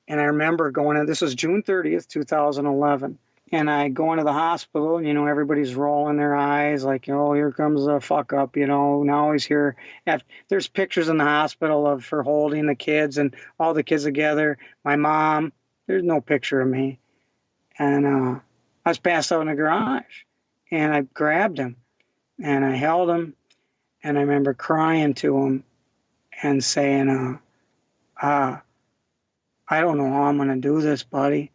And I remember going in, this was June 30th, 2011. And I go into the hospital, and, everybody's rolling their eyes like, oh, here comes a fuck up, now he's here. There's pictures in the hospital of her holding the kids and all the kids together. My mom, there's no picture of me. And I was passed out in the garage, and I grabbed him and I held him. And I remember crying to him and saying, I don't know how I'm going to do this, buddy.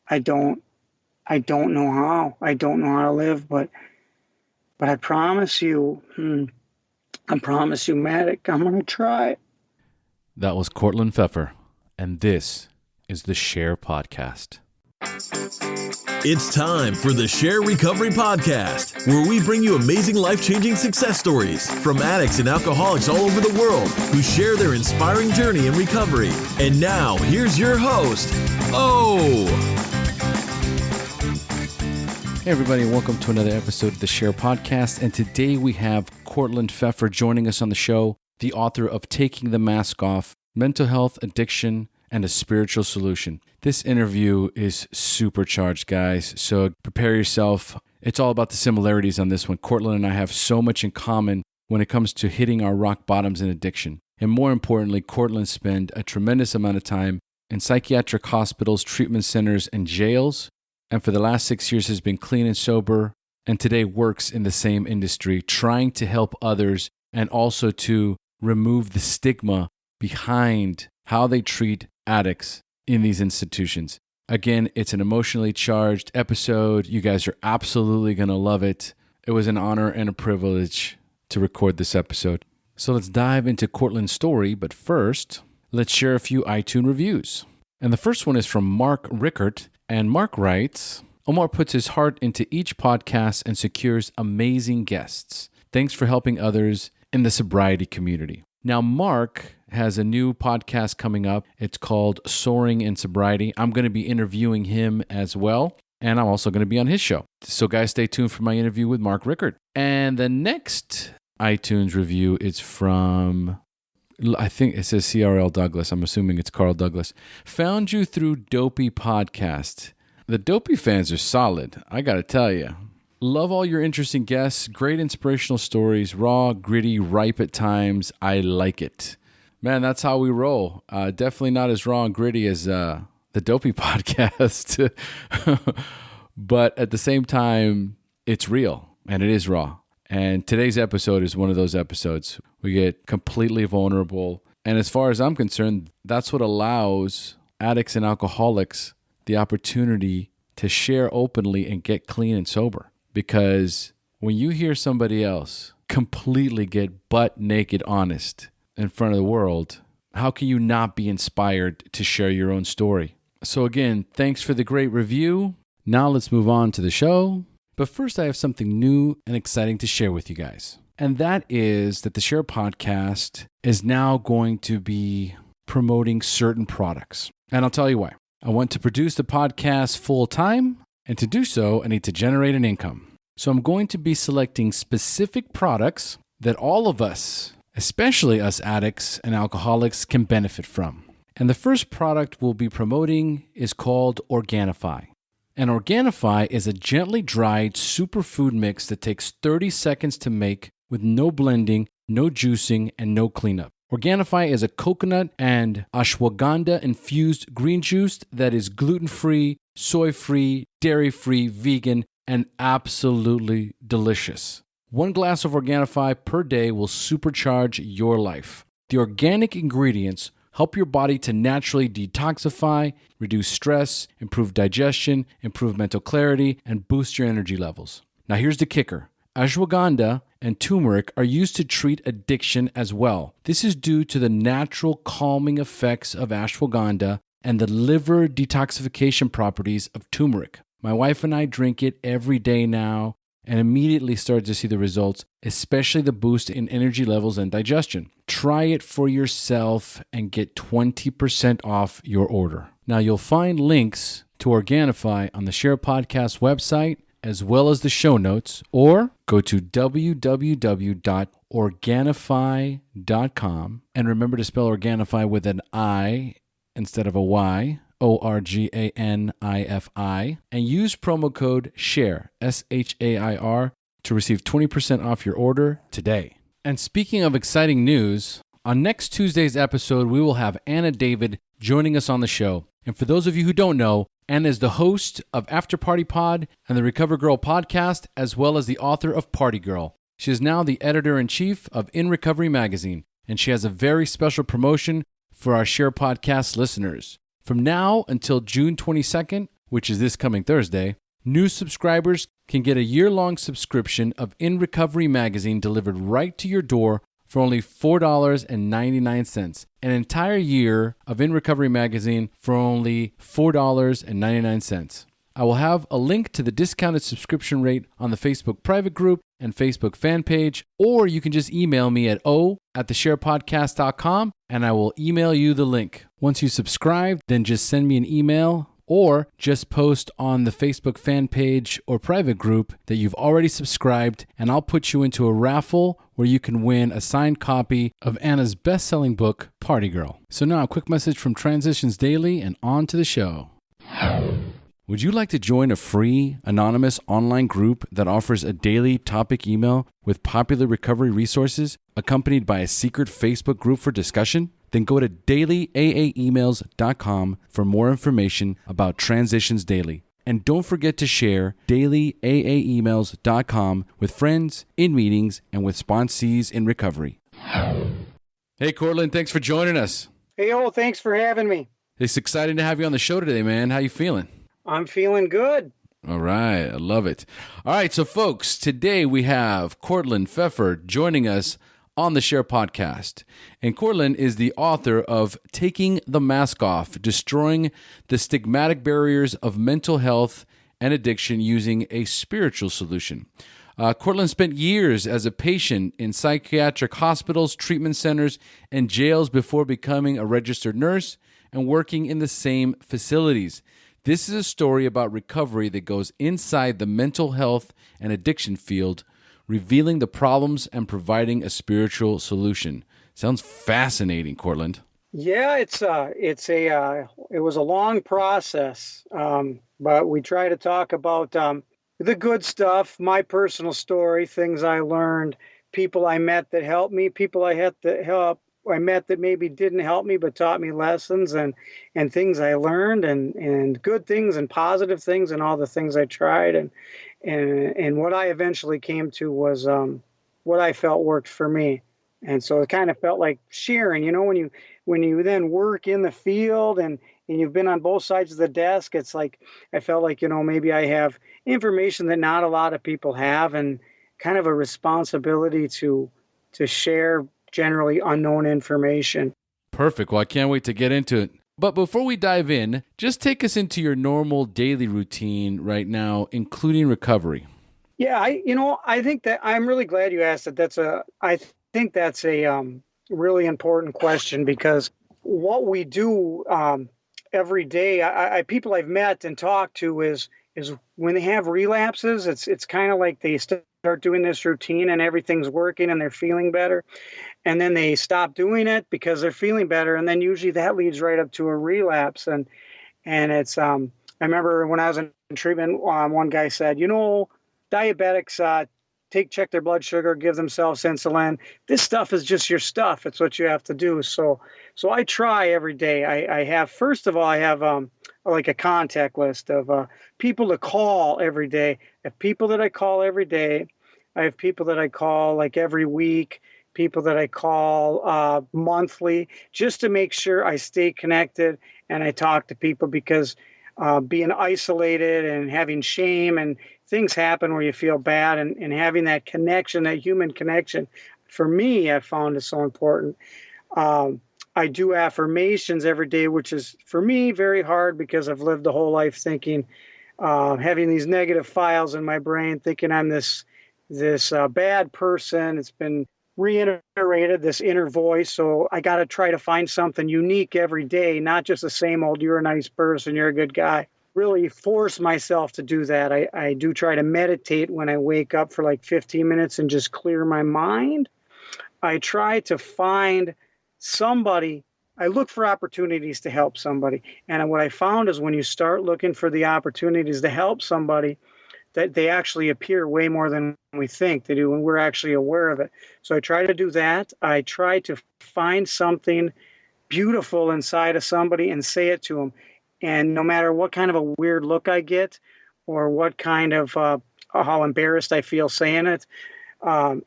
I don't know how. I don't know how to live, but I promise you, Matic, I'm going to try. That was Cortland Pfeffer, and this is the SHAIR Podcast. It's time for the SHAIR Recovery Podcast, where we bring you amazing life-changing success stories from addicts and alcoholics all over the world who share their inspiring journey in recovery. And now, here's your host, Hey everybody, welcome to another episode of the SHAIR Podcast, and today we have Cortland Pfeffer joining us on the show, the author of Taking the Mask Off, Mental Health, Addiction, and a Spiritual Solution. This interview is supercharged, guys, so prepare yourself. It's all about the similarities on this one. Cortland and I have so much in common when it comes to hitting our rock bottoms in addiction. And more importantly, Cortland spent a tremendous amount of time in psychiatric hospitals, treatment centers, and jails, and for the last 6 years has been clean and sober, and today works in the same industry, trying to help others and also to remove the stigma behind how they treat addicts in these institutions. Again, it's an emotionally charged episode. You guys are absolutely going to love it. It was an honor and a privilege to record this episode. So let's dive into Cortland's story, but first, let's share a few iTunes reviews. And the first one is from Mark Rickert, and Mark writes, Omar puts his heart into each podcast and secures amazing guests. Thanks for helping others in the sobriety community. Now, Mark has a new podcast coming up. It's called Soaring in Sobriety. I'm going to be interviewing him as well, and I'm also going to be on his show. So guys, stay tuned for my interview with Mark Rickert. And the next iTunes review is from, I think it says CRL Douglas. I'm assuming it's Carl Douglas. Found you through Dopey Podcast. The Dopey fans are solid, I got to tell you. Love all your interesting guests, great inspirational stories, raw, gritty, ripe at times. I like it. Man, that's how we roll. Definitely not as raw and gritty as the Dopey Podcast. But at the same time, it's real and it is raw. And today's episode is one of those episodes. We get completely vulnerable. And as far as I'm concerned, that's what allows addicts and alcoholics the opportunity to share openly and get clean and sober. Because when you hear somebody else completely get butt naked honest in front of the world, how can you not be inspired to share your own story? So again, thanks for the great review. Now let's move on to the show. But first, I have something new and exciting to share with you guys. And that is that the SHAIR Podcast is now going to be promoting certain products. And I'll tell you why. I want to produce the podcast full time, and to do so, I need to generate an income. So I'm going to be selecting specific products that all of us, especially us addicts and alcoholics, can benefit from. And the first product we'll be promoting is called Organifi. And Organifi is a gently dried superfood mix that takes 30 seconds to make with no blending, no juicing, and no cleanup. Organifi is a coconut and ashwagandha infused green juice that is gluten-free, soy-free, dairy-free, vegan, and absolutely delicious. 1 glass of Organifi per day will supercharge your life. The organic ingredients help your body to naturally detoxify, reduce stress, improve digestion, improve mental clarity, and boost your energy levels. Now here's the kicker. Ashwagandha and turmeric are used to treat addiction as well. This is due to the natural calming effects of ashwagandha and the liver detoxification properties of turmeric. My wife and I drink it every day now and immediately start to see the results, especially the boost in energy levels and digestion. Try it for yourself and get 20% off your order. Now you'll find links to Organifi on the SHAIR Podcast website, as well as the show notes, or go to www.organifi.com and remember to spell Organifi with an I instead of a Y, ORGANIFI, and use promo code SHAIR, SHAIR, to receive 20% off your order today. And speaking of exciting news, on next Tuesday's episode, we will have Anna David joining us on the show. And for those of you who don't know, Anna is the host of After Party Pod and the Recover Girl podcast, as well as the author of Party Girl. She is now the editor-in-chief of In Recovery magazine, and she has a very special promotion for our SHAIR podcast listeners. From now until June 22nd, which is this coming Thursday, new subscribers can get a year-long subscription of In Recovery magazine delivered right to your door for only $4.99. An entire year of In Recovery magazine for only $4.99. I will have a link to the discounted subscription rate on the Facebook private group and Facebook fan page, or you can just email me at o@thesharepodcast.com and I will email you the link. Once you subscribe, then just send me an email or just post on the Facebook fan page or private group that you've already subscribed, and I'll put you into a raffle where you can win a signed copy of Anna's best-selling book, Party Girl. So now a quick message from Transitions Daily and on to the show. Would you like to join a free, anonymous online group that offers a daily topic email with popular recovery resources accompanied by a secret Facebook group for discussion? Then go to dailyaaemails.com for more information about Transitions Daily. And don't forget to share dailyaaemails.com with friends, in meetings, and with sponsees in recovery. Hey, Cortland, thanks for joining us. Hey, thanks for having me. It's exciting to have you on the show today, man. How you feeling? I'm feeling good. All right. I love it. All right. So, folks, today we have Cortland Pfeffer joining us on the SHAIR podcast. And Cortland is the author of Taking the Mask Off, Destroying the Stigmatic Barriers of Mental Health and Addiction Using a Spiritual Solution. Cortland spent years as a patient in psychiatric hospitals, treatment centers, and jails before becoming a registered nurse and working in the same facilities. This is a story about recovery that goes inside the mental health and addiction field, revealing the problems and providing a spiritual solution. Sounds fascinating, Cortland. Yeah, it was a long process, but we try to talk about the good stuff, my personal story, things I learned, people I met that helped me, people I met that maybe didn't help me but taught me lessons, and things I learned, and good things and positive things, and all the things I tried, and what I eventually came to was what I felt worked for me. And so it kind of felt like sharing, when you then work in the field and you've been on both sides of the desk, it's like I felt like, maybe I have information that not a lot of people have, and kind of a responsibility to share generally unknown information. Perfect. Well, I can't wait to get into it. But before we dive in, just take us into your normal daily routine right now, including recovery. Yeah, I think that I'm really glad you asked it. I think that's a really important question, because what we do every day, people I've met and talked to is when they have relapses, it's kind of like they start doing this routine and everything's working and they're feeling better. And then they stop doing it because they're feeling better. And then usually that leads right up to a relapse. And it's, I remember when I was in treatment, one guy said, diabetics check their blood sugar, give themselves insulin. This stuff is just your stuff. It's what you have to do. So I try every day. I have like a contact list of people to call every day. I have people that I call every day. I have people that I call like every week, people that I call monthly, just to make sure I stay connected and I talk to people, because being isolated and having shame and things happen where you feel bad, and having that connection, that human connection, for me, I found is so important. I do affirmations every day, which is for me very hard, because I've lived the whole life thinking, having these negative files in my brain, thinking I'm this bad person. It's been reiterated, this inner voice. So I got to try to find something unique every day, not just the same old, you're a nice person, you're a good guy. Really force myself to do that. I do try to meditate when I wake up for like 15 minutes and just clear my mind. I try to find somebody I look for opportunities to help somebody. And what I found is when you start looking for the opportunities to help somebody, that they actually appear way more than we think they do when we're actually aware of it. So I try to do that. I try to find something beautiful inside of somebody and say it to them. And no matter what kind of a weird look I get or what kind of how embarrassed I feel saying it,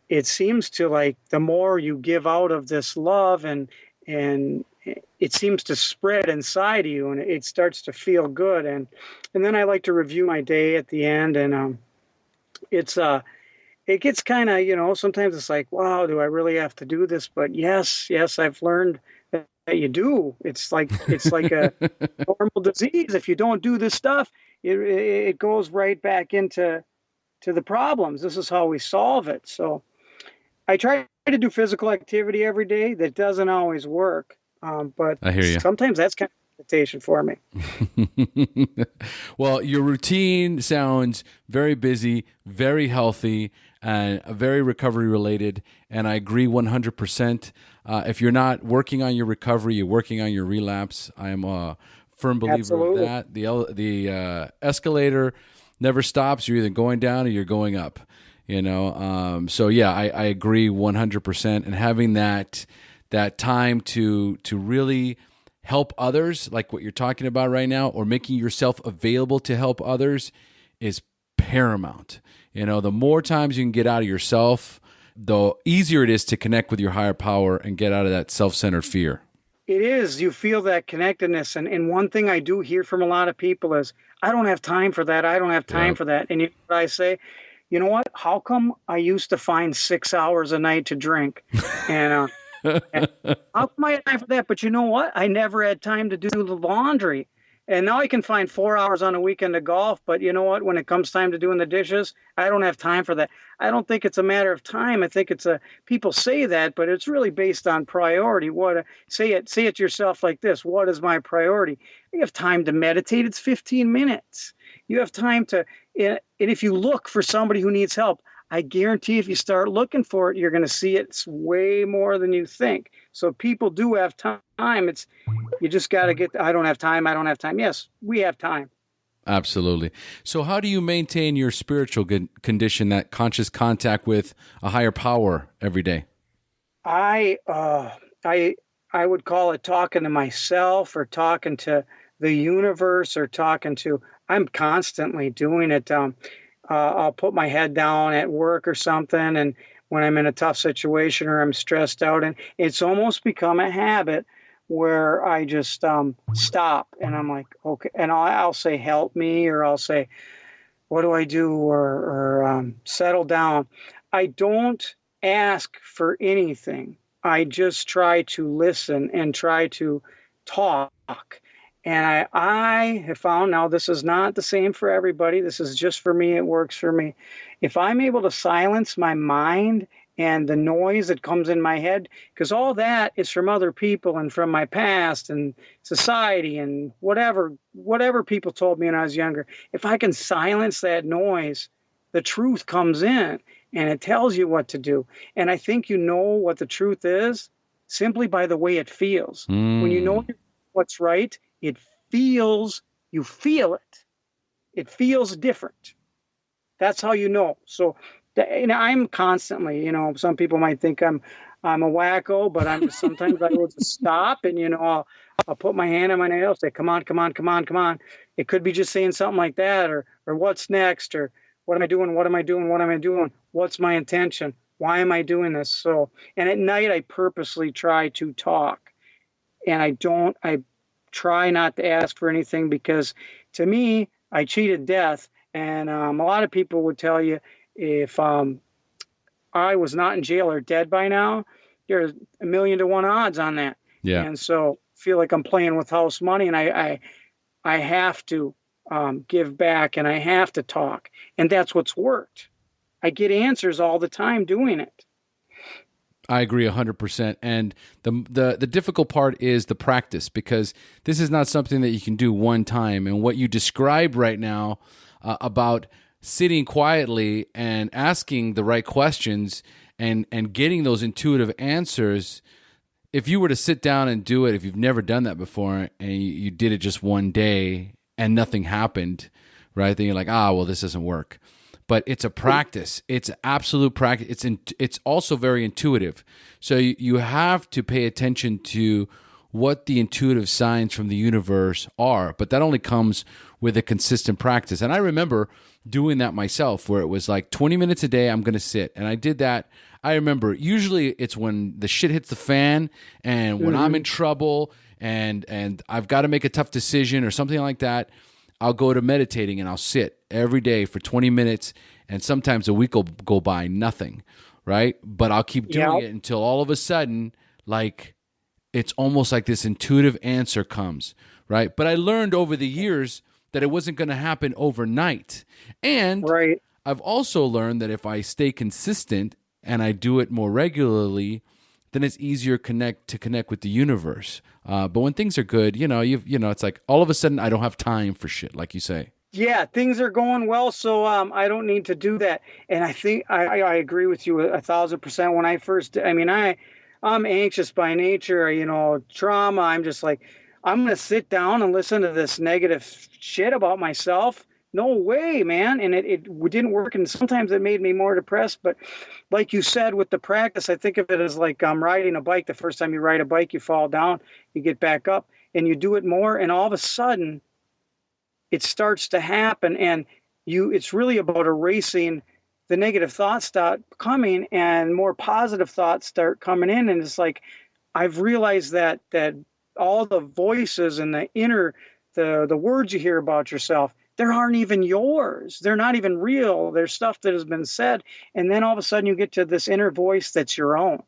it seems to, like, the more you give out of this love and it seems to spread inside of you and it starts to feel good. And then I like to review my day at the end, and it gets kind of, sometimes it's like, wow, do I really have to do this? But yes, I've learned that you do. It's like a normal disease. If you don't do this stuff, it goes right back into the problems. This is how we solve it. So I try to do physical activity every day. That doesn't always work, but I hear you. Sometimes that's kind of meditation for me. Well, your routine sounds very busy, very healthy, and very recovery related. And I agree 100%. If you're not working on your recovery, you're working on your relapse. I am a firm believer Absolutely. of that. The escalator never stops. You're either going down or you're going up. So yeah, I agree 100%. And having that time to really help others, like what you're talking about right now, or making yourself available to help others, is paramount. The more times you can get out of yourself, the easier it is to connect with your higher power and get out of that self-centered fear. It is. You feel that connectedness. And one thing I do hear from a lot of people is, I don't have time for that. I don't have time for that. And you know what I say? You know what? How come I used to find 6 hours a night to drink? And how come I had time for that? But you know what? I never had time to do the laundry. And now I can find 4 hours on a weekend to golf. But you know what? When it comes time to doing the dishes, I don't have time for that. I don't think it's a matter of time. I think people say that, but it's really based on priority. Say it to yourself like this. What is my priority? You have time to meditate. It's 15 minutes. You have time to, and if you look for somebody who needs help, I guarantee if you start looking for it, you're going to see it's way more than you think. So people do have time. You just got to I don't have time. Yes, we have time. Absolutely. So how do you maintain your spiritual condition, that conscious contact with a higher power every day? I would call it talking to myself, or talking to the universe, or I'm constantly doing it. I'll put my head down at work or something, and when I'm in a tough situation or I'm stressed out, and it's almost become a habit where I just stop and I'm like, okay, and I'll say, help me, or I'll say, what do I do, or settle down. I don't ask for anything. I just try to listen and try to talk. And I have found, now this is not the same for everybody. This is just for me. It works for me. If I'm able to silence my mind and the noise that comes in my head, because all that is from other people and from my past and society and whatever people told me when I was younger. If I can silence that noise, the truth comes in and it tells you what to do. And I think you know what the truth is simply by the way it feels. When you know what's right, you feel it. It feels different. That's how you know. So, and I'm constantly, some people might think I'm a wacko, but sometimes I will just stop and, I'll put my hand on my nail, say, come on. It could be just saying something like that, or what's next, or what am I doing? What's my intention? Why am I doing this? So, and at night I purposely try to talk, and I try not to ask for anything, because to me, I cheated death. And a lot of people would tell you, if I was not in jail or dead by now, there's 1,000,000 to 1 odds on that. Yeah. And so I feel like I'm playing with house money, and I have to give back, and I have to talk. And that's what's worked. I get answers all the time doing it. I agree 100%. And the difficult part is the practice, because this is not something that you can do one time. And what you described right now about sitting quietly and asking the right questions and getting those intuitive answers, if you were to sit down and do it, if you've never done that before and you did it just one day and nothing happened, right? Then you're like, well, this doesn't work. But it's a practice. It's absolute practice. It's also very intuitive. So you have to pay attention to what the intuitive signs from the universe are. But that only comes with a consistent practice. And I remember doing that myself, where it was like 20 minutes a day, I'm going to sit. And I did that. I remember usually it's when the shit hits the fan and when I'm in trouble and I've got to make a tough decision or something like that. I'll go to meditating and I'll sit every day for 20 minutes, and sometimes a week will go by, nothing, right? But I'll keep doing it until all of a sudden, like, it's almost like this intuitive answer comes, right? But I learned over the years that it wasn't going to happen overnight. And I've also learned that if I stay consistent and I do it more regularly, then it's easier to connect with the universe. But when things are good, it's like all of a sudden I don't have time for shit, like you say. Yeah, things are going well, so I don't need to do that. And I think I agree with you 1,000%. When I first, I'm anxious by nature, trauma. I'm just like, I'm going to sit down and listen to this negative shit about myself. No way, man. And it didn't work. And sometimes it made me more depressed. But like you said, with the practice, I think of it as like riding a bike. The first time you ride a bike, you fall down, you get back up, and you do it more. And all of a sudden, it starts to happen. And it's really about erasing the negative thoughts start coming and more positive thoughts start coming in. And it's like, I've realized that all the voices and the inner, the words you hear about yourself, they aren't even yours. They're not even real. There's stuff that has been said. And then all of a sudden you get to this inner voice that's your own.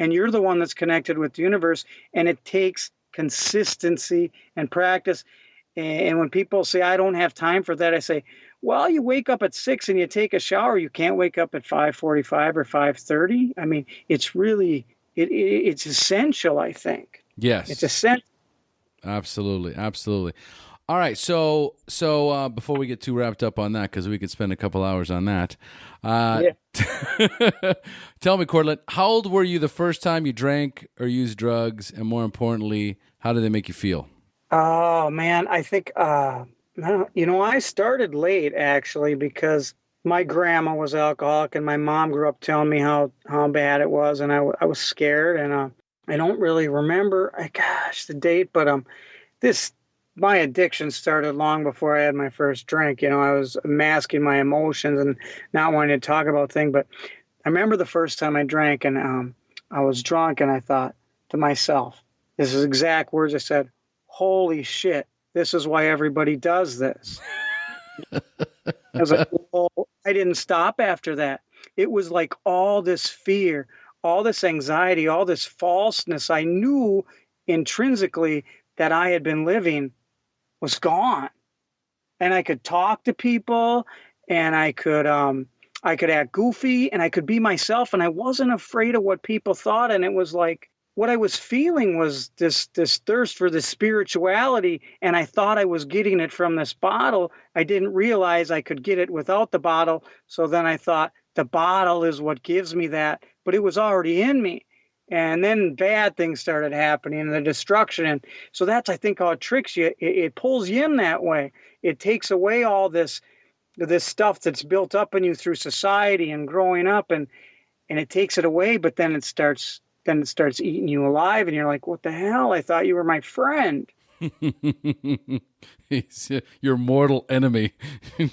And you're the one that's connected with the universe. And it takes consistency and practice. And when people say, I don't have time for that, I say, well, you wake up at 6 and you take a shower. You can't wake up at 5:45 or 5:30. I mean, it's really, it's essential, I think. Yes. It's essential. Absolutely. Absolutely. All right. So before we get too wrapped up on that, because we could spend a couple hours on that. Tell me, Cortland, how old were you the first time you drank or used drugs? And more importantly, how did they make you feel? Oh, man, I think, I started late, actually, because my grandma was alcoholic and my mom grew up telling me how bad it was. And I was scared. And I don't really remember, the date, but my addiction started long before I had my first drink. I was masking my emotions and not wanting to talk about things. But I remember the first time I drank and I was drunk and I thought to myself, this is exact words I said, holy shit, this is why everybody does this. I was like, well, I didn't stop after that. It was like all this fear, all this anxiety, all this falseness I knew intrinsically that I had been living was gone. And I could talk to people and I could act goofy and I could be myself and I wasn't afraid of what people thought. And it was like, what I was feeling was this thirst for the spirituality, and I thought I was getting it from this bottle. I didn't realize I could get it without the bottle. So then I thought the bottle is what gives me that, but it was already in me. And then bad things started happening and the destruction. And so that's, I think, how it tricks you. It pulls you in that way. It takes away all this stuff that's built up in you through society and growing up, and it takes it away, but then it starts eating you alive, and you're like, what the hell? I thought you were my friend. He's your mortal enemy.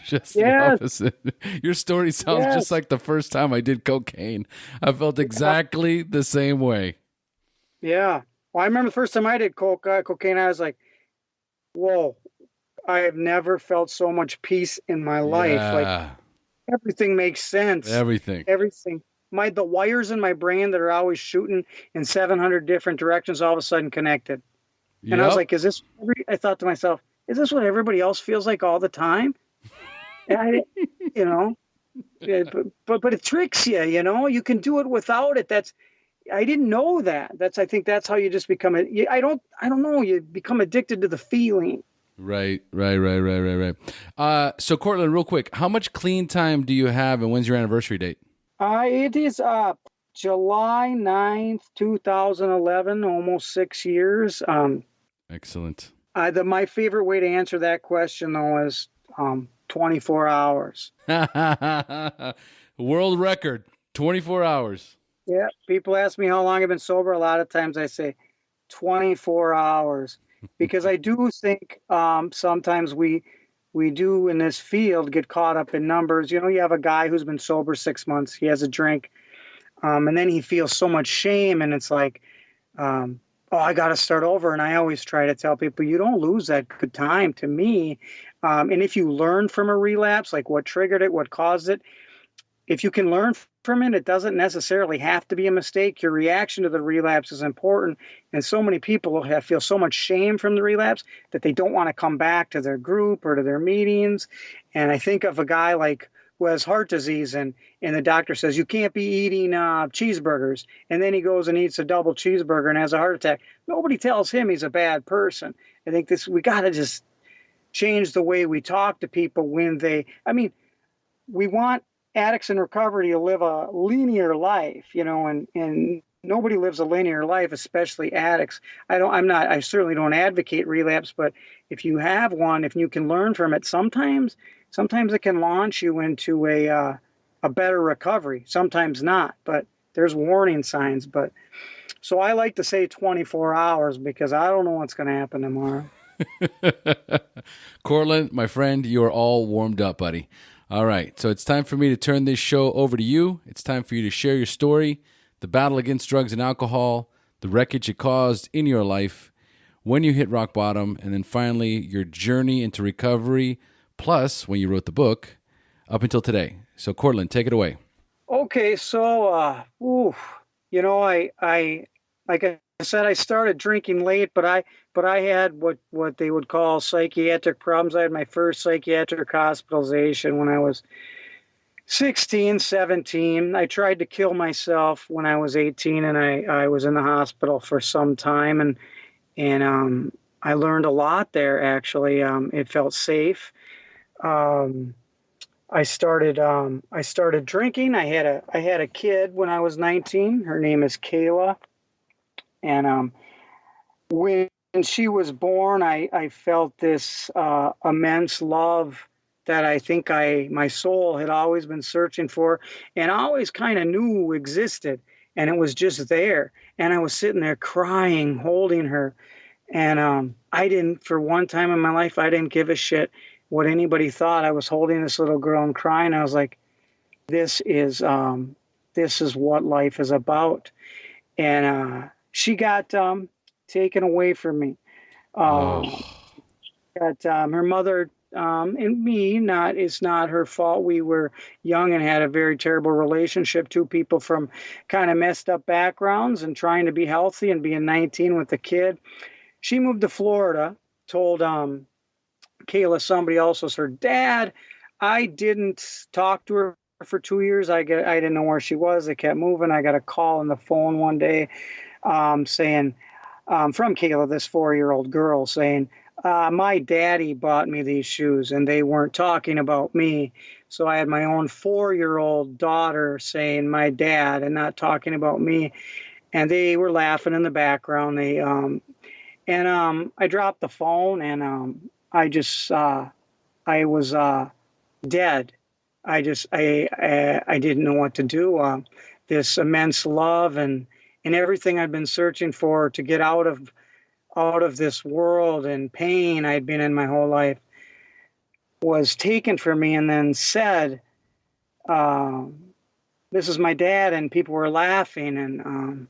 Just the opposite. Your story sounds just like the first time I did cocaine. I felt exactly the same way. Yeah. Well, I remember the first time I did cocaine, I was like, whoa, I have never felt so much peace in my life. Like, everything makes sense. Everything. The wires in my brain that are always shooting in 700 different directions all of a sudden connected. And I was like, I thought to myself, is this what everybody else feels like all the time? And but it tricks you, you can do it without it. I didn't know that. I think that's how you just become I don't know. You become addicted to the feeling. Right. So Cortland, real quick, how much clean time do you have and when's your anniversary date? It is July 9th, 2011, almost 6 years. Excellent. My favorite way to answer that question, though, is 24 hours. World record, 24 hours. Yeah, people ask me how long I've been sober. A lot of times I say 24 hours because I do think sometimes we do in this field get caught up in numbers. You know, you have a guy who's been sober 6 months, he has a drink, and then he feels so much shame, and it's like, oh, I got to start over. And I always try to tell people, you don't lose that good time to me. And if you learn from a relapse, like what triggered it, what caused it, if you can learn from it, it doesn't necessarily have to be a mistake. Your reaction to the relapse is important. And so many people feel so much shame from the relapse that they don't want to come back to their group or to their meetings. And I think of a guy like who has heart disease and the doctor says, you can't be eating cheeseburgers. And then he goes and eats a double cheeseburger and has a heart attack. Nobody tells him he's a bad person. I think we got to just change the way we talk to people when we want addicts in recovery to live a linear life, and nobody lives a linear life, especially addicts. I certainly don't advocate relapse, but if you have one, if you can learn from it, sometimes it can launch you into a better recovery. Sometimes not, but there's warning signs. But so I like to say 24 hours because I don't know what's going to happen tomorrow. Cortland, my friend, you are all warmed up, buddy. All right, so it's time for me to turn this show over to you. It's time for you to share your story, the battle against drugs and alcohol, the wreckage it caused in your life, when you hit rock bottom, and then finally your journey into recovery, plus when you wrote the book, up until today. So Cortland, take it away. Okay, so I like I said, I started drinking late, but I had what they would call psychiatric problems. I had my first psychiatric hospitalization when I was 16, 17. I tried to kill myself when I was 18, and I was in the hospital for some time, and I learned a lot there. Actually, it felt safe. I started drinking. I had a kid when I was 19. Her name is Kayla. And when she was born, I felt this immense love that I think my soul had always been searching for and always kind of knew existed. And it was just there. And I was sitting there crying, holding her. And for one time in my life, I didn't give a shit what anybody thought. I was holding this little girl and crying. I was like, this is what life is about. And she got taken away from me. Her mother and me, it's not her fault. We were young and had a very terrible relationship. Two people from kind of messed up backgrounds and trying to be healthy and being 19 with a kid. She moved to Florida, told Kayla somebody else was her dad. I didn't talk to her for 2 years. I didn't know where she was. They kept moving. I got a call on the phone one day saying, from Kayla, this 4-year-old girl, saying, my daddy bought me these shoes and they weren't talking about me. So I had my own 4-year-old daughter saying my dad and not talking about me. And they were laughing in the background. I dropped the phone and I was dead. I didn't know what to do. This immense love and everything I'd been searching for to get out of this world and pain I'd been in my whole life was taken from me and then said, this is my dad, and people were laughing, and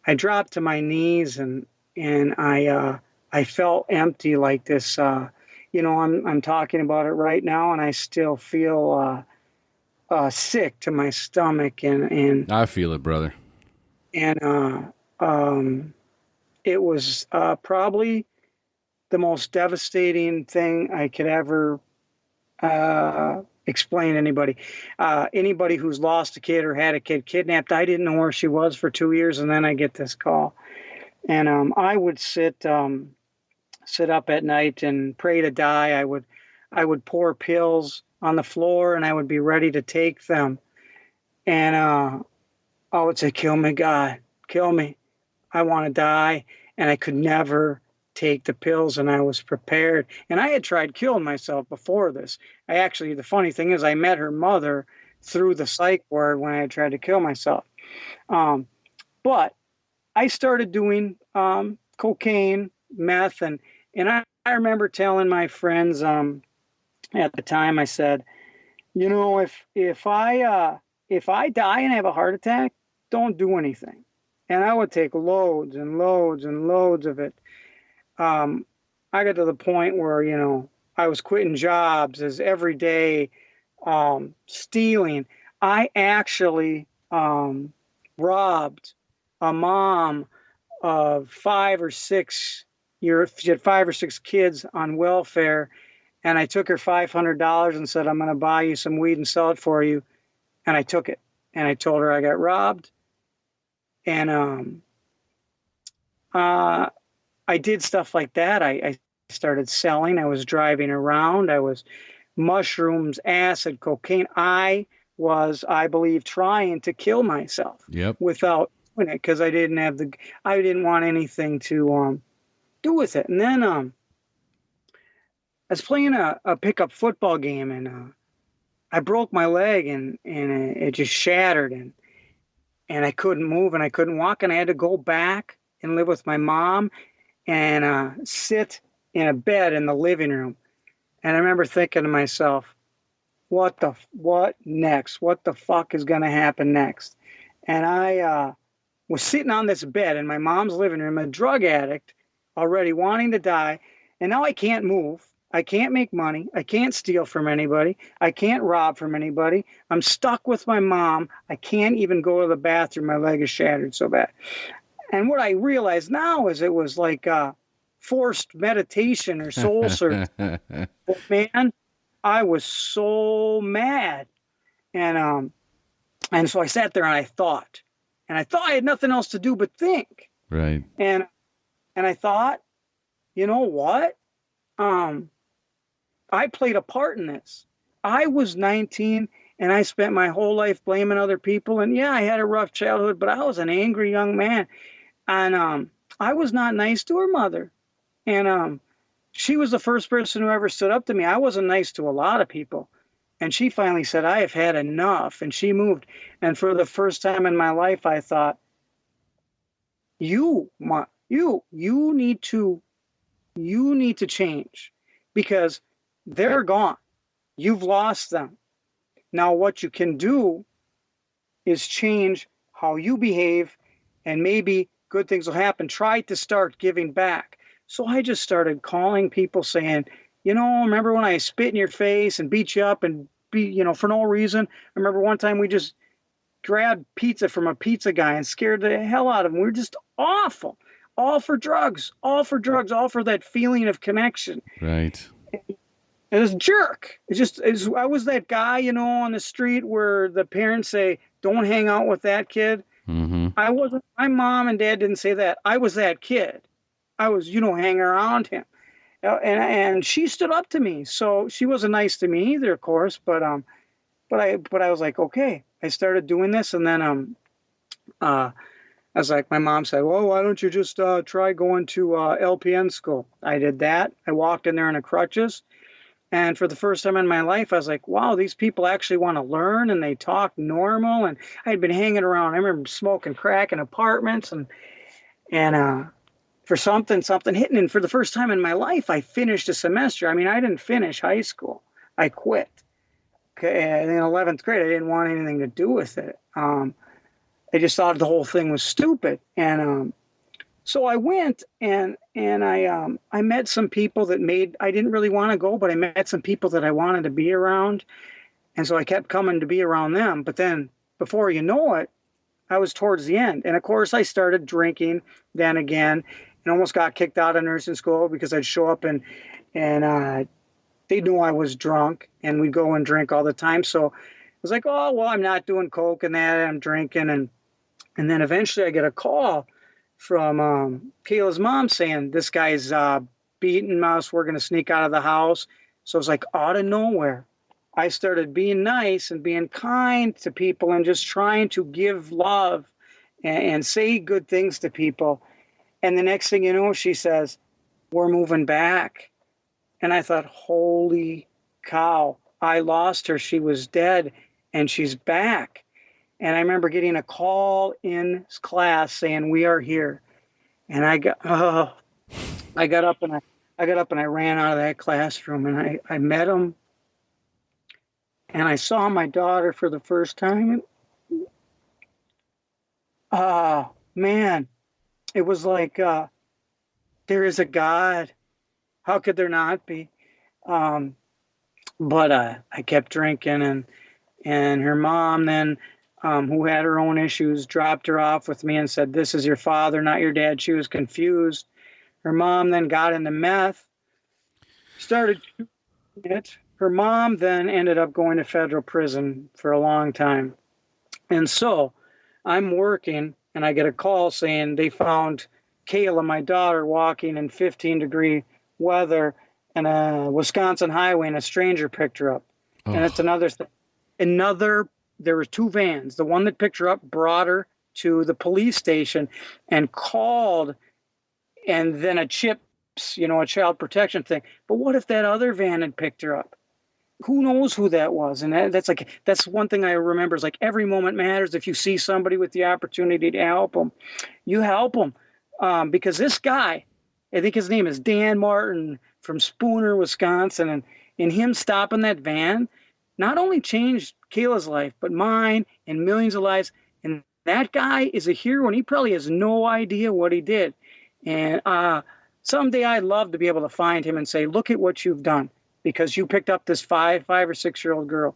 I dropped to my knees and I felt empty like this. I'm talking about it right now, and I still feel sick to my stomach, and I feel it, brother. And it was probably the most devastating thing I could ever explain to anybody. Anybody who's lost a kid or had a kid kidnapped, I didn't know where she was for 2 years, and then I get this call. And I would sit up at night and pray to die. I would pour pills on the floor, and I would be ready to take them. And I would say, kill me, God, kill me. I want to die. And I could never take the pills, and I was prepared. And I had tried killing myself before this. The funny thing is I met her mother through the psych ward when I had tried to kill myself. But I started doing cocaine, meth, and I remember telling my friends at the time, I said, you know, if I die and have a heart attack, don't do anything. And I would take loads and loads and loads of it. I got to the point where, you know, I was quitting jobs as every day, stealing. I actually robbed a mom of 5 or 6 years. She had 5 or 6 kids on welfare. And I took her $500 and said, I'm going to buy you some weed and sell it for you. And I took it. And I told her I got robbed. And I did stuff like that. I started selling. I was driving around. I was mushrooms, acid, cocaine. I was, I believe, trying to kill myself. Yep. Without doing it, because I didn't want anything to do with it. And then I was playing a pickup football game, and I broke my leg, and it just shattered, and I couldn't move, and I couldn't walk, and I had to go back and live with my mom and sit in a bed in the living room. And I remember thinking to myself, what next? What the fuck is going to happen next? And I was sitting on this bed in my mom's living room, a drug addict, already wanting to die, and now I can't move. I can't make money. I can't steal from anybody. I can't rob from anybody. I'm stuck with my mom. I can't even go to the bathroom. My leg is shattered so bad. And what I realize now is it was like forced meditation or soul search. Man, I was so mad. And so I sat there and I thought. And I thought I had nothing else to do but think. Right. And I thought, you know what? I played a part in this. I was 19 and I spent my whole life blaming other people. And yeah, I had a rough childhood, but I was an angry young man. And I was not nice to her mother. And she was the first person who ever stood up to me. I wasn't nice to a lot of people. And she finally said, I have had enough. And she moved. And for the first time in my life, I thought, you need to change, because they're gone. You've lost them. Now what you can do is change how you behave, and maybe good things will happen. Try to start giving back. So I just started calling people saying, you know, remember when I spit in your face and beat you up and for no reason? I remember one time we just grabbed pizza from a pizza guy and scared the hell out of him. We were just awful. All for drugs, all for that feeling of connection. Right. It was a jerk. I was that guy, you know, on the street where the parents say, don't hang out with that kid. Mm-hmm. I wasn't, my mom and dad didn't say that. I was that kid. I was, hanging around him. And she stood up to me. So she wasn't nice to me either, of course, but I was like, okay. I started doing this, and then I was like, my mom said, well, why don't you just try going to LPN school? I did that. I walked in there in a crutches. And for the first time in my life, I was like, wow, these people actually want to learn, and they talk normal. And I had been hanging around. I remember smoking crack in apartments and for something hitting. And for the first time in my life, I finished a semester. I mean, I didn't finish high school. I quit. Okay, in 11th grade, I didn't want anything to do with it. I just thought the whole thing was stupid. And so I went and I met some people that I didn't really want to go, but I met some people that I wanted to be around. And so I kept coming to be around them. But then before you know it, I was towards the end. And of course, I started drinking then again, and almost got kicked out of nursing school because I'd show up and they knew I was drunk, and we'd go and drink all the time. So it was like, oh, well, I'm not doing coke and that. I'm drinking. And then eventually I get a call from Kayla's mom saying, this guy's beating us. We're going to sneak out of the house. So it was like out of nowhere. I started being nice and being kind to people and just trying to give love and say good things to people. And the next thing you know, she says, we're moving back. And I thought, holy cow, I lost her. She was dead and she's back. And I remember getting a call in class saying, we are here. And I got up and I ran out of that classroom, and I met him, and I saw my daughter for the first time. Man, it was like, there is a God. How could there not be? But I kept drinking, and her mom then, who had her own issues, dropped her off with me and said, this is your father, not your dad. She was confused. Her mom then got into meth, started it. Her mom then ended up going to federal prison for a long time. And so I'm working, and I get a call saying they found Kayla, my daughter, walking in 15-degree weather in a Wisconsin highway, and a stranger picked her up. Oh. And it's another thing. There were two vans. The one that picked her up brought her to the police station and called, and then a CHIPS, a child protection thing. But what if that other van had picked her up? Who knows who that was? And that's one thing I remember is like every moment matters. If you see somebody with the opportunity to help them, you help them. Because this guy, I think his name is Dan Martin from Spooner, Wisconsin, and in him stopping that van, not only changed Kayla's life, but mine and millions of lives. And that guy is a hero, and he probably has no idea what he did. And someday I'd love to be able to find him and say, look at what you've done, because you picked up this 5 or 6 year old girl.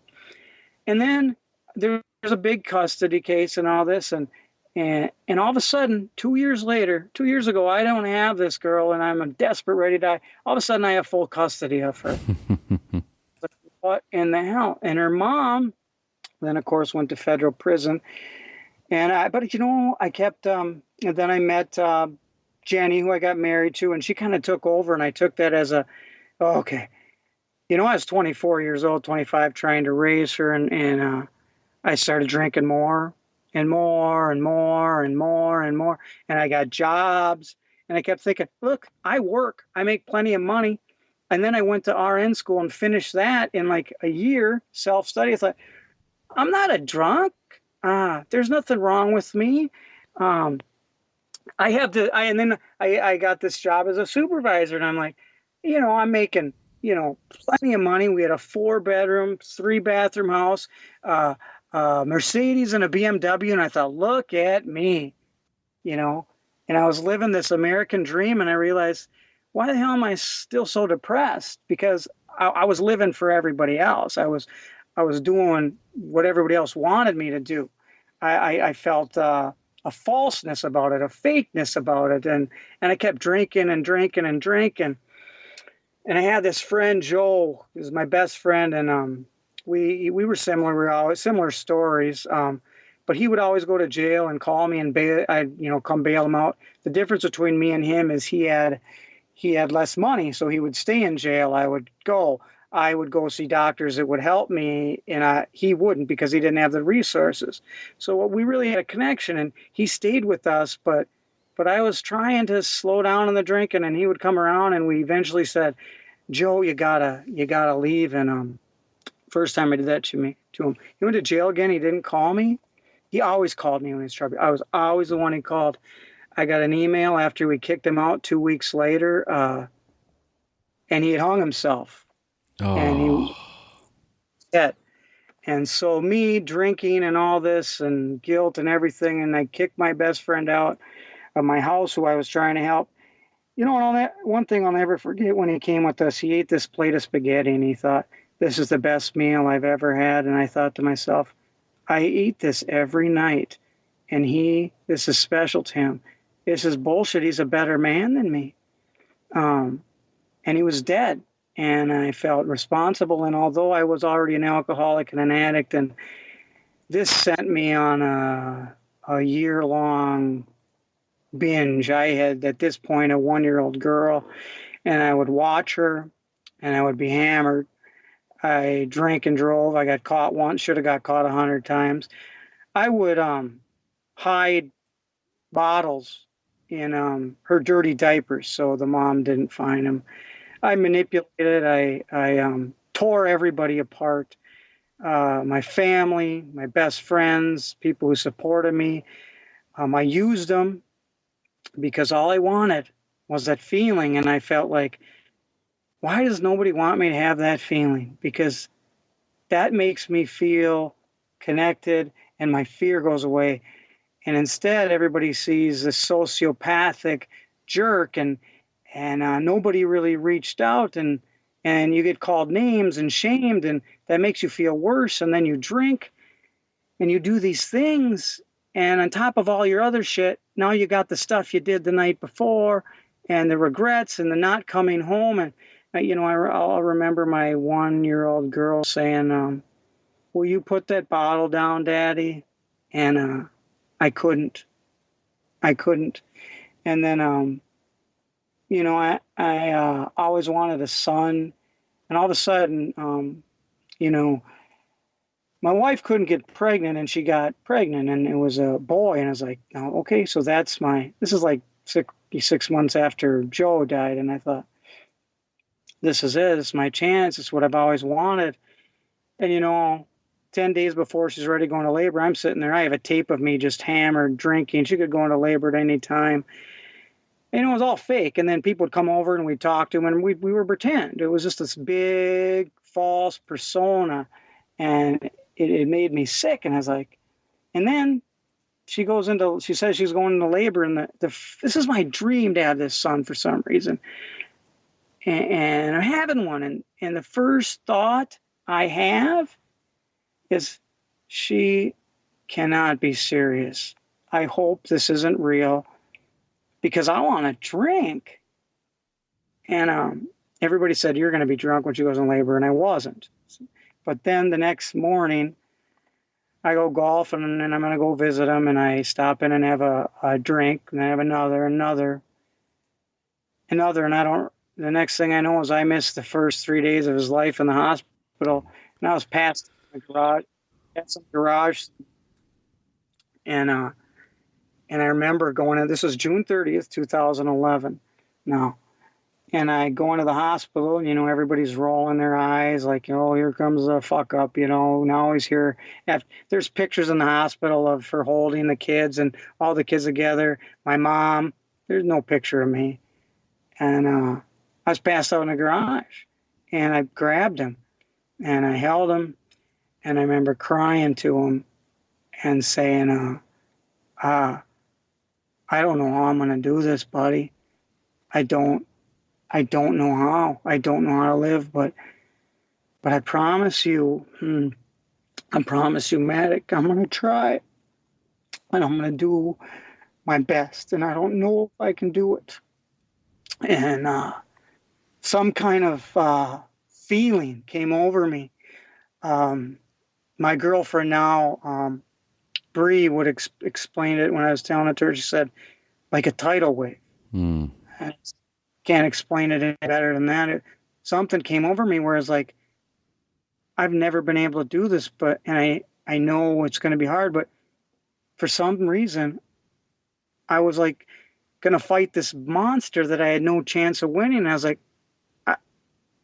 And then there's a big custody case and all this. And all of a sudden, 2 years ago, I don't have this girl, and I'm desperate, ready to die. All of a sudden, I have full custody of her. What in the hell? And her mom then, of course, went to federal prison. And I kept, and then I met Jenny, who I got married to, and she kind of took over, and I took that as okay. I was 24 years old, 25, trying to raise her, and I started drinking more and more and more and more and more. And I got jobs, and I kept thinking, look, I work, I make plenty of money. And then I went to RN school and finished that in like a year, self-study. I thought, I'm not a drunk. There's nothing wrong with me. I got this job as a supervisor, and I'm like, I'm making, plenty of money. We had a 4-bedroom, 3-bathroom house, Mercedes and a BMW. And I thought, look at me, and I was living this American dream. And I realized, why the hell am I still so depressed? Because I was living for everybody else. I was doing what everybody else wanted me to do. I felt a falseness about it, a fakeness about it. And I kept drinking and drinking and drinking. And I had this friend, Joe, who was my best friend. And we were similar. We were always similar stories. But he would always go to jail and call me and I'd come bail him out. The difference between me and him is he had less money, so he would stay in jail. I would go see doctors that would help me, and he wouldn't, because he didn't have the resources. So we really had a connection, and he stayed with us, but I was trying to slow down on the drinking, and he would come around, and we eventually said, Joe, you gotta leave. And first time I did that to him, he went to jail again. He didn't call me. He always called me when he was trouble. I was always the one he called. I got an email after we kicked him out 2 weeks later, and he had hung himself. Oh. And he dead. And so me drinking and all this and guilt and everything, and I kicked my best friend out of my house, who I was trying to help. One thing I'll never forget, when he came with us, he ate this plate of spaghetti, and he thought, this is the best meal I've ever had. And I thought to myself, I eat this every night, and this is special to him. This is bullshit. He's a better man than me. And he was dead. And I felt responsible. And although I was already an alcoholic and an addict, and this sent me on a year-long binge. I had, at this point, a 1-year-old girl, and I would watch her, and I would be hammered. I drank and drove. I got caught once, should have got caught 100 times. I would hide bottles in her dirty diapers so the mom didn't find them. I manipulated. I tore everybody apart. My family, my best friends, people who supported me. I used them because all I wanted was that feeling, and I felt like, why does nobody want me to have that feeling? Because that makes me feel connected, and my fear goes away. And instead, everybody sees this sociopathic jerk, and nobody really reached out, and you get called names and shamed, and that makes you feel worse. And then you drink, and you do these things, and on top of all your other shit, now you got the stuff you did the night before, and the regrets, and the not coming home. And I'll remember my 1-year-old girl saying, "Will you put that bottle down, Daddy?" And I couldn't. And then, I always wanted a son. And all of a sudden, my wife couldn't get pregnant, and she got pregnant, and it was a boy. And I was like, oh, okay, so this is like 6 months after Joe died. And I thought, this is it. It's my chance. It's what I've always wanted. And, 10 days before she's ready going to labor, I'm sitting there. I have a tape of me just hammered, drinking. She could go into labor at any time. And it was all fake. And then people would come over and we'd talk to them, and we would pretend. It was just this big false persona. And it made me sick. And I was like, and then she says she's going into labor. And this is my dream to have this son for some reason. And I'm having one. And the first thought I have is, she cannot be serious. I hope this isn't real, because I want to drink. And everybody said, you're going to be drunk when she goes in labor, and I wasn't. But then the next morning, I go golfing, and I'm going to go visit him, and I stop in and have a drink, and I have another, and the next thing I know is I missed the first 3 days of his life in the hospital, and I was passed in the garage. Had some garage, and I remember going in. This was June 30th, 2011. Now, and I go into the hospital. Everybody's rolling their eyes, like, here comes the fuck up. Now he's here. There's pictures in the hospital of her holding the kids and all the kids together. My mom. There's no picture of me, and I was passed out in the garage, and I grabbed him, and I held him. And I remember crying to him and saying, I don't know how I'm going to do this, buddy. I don't know how. I don't know how to live, but I promise you, Matic, I'm going to try. And I'm going to do my best. And I don't know if I can do it. And some kind of feeling came over me. My girlfriend now, Bree, would explain it when I was telling it to her. She said, like a tidal wave. I can't explain it any better than that. Something came over me where it's like, I've never been able to do this, and I know it's going to be hard, but for some reason, I was like going to fight this monster that I had no chance of winning. And I was like,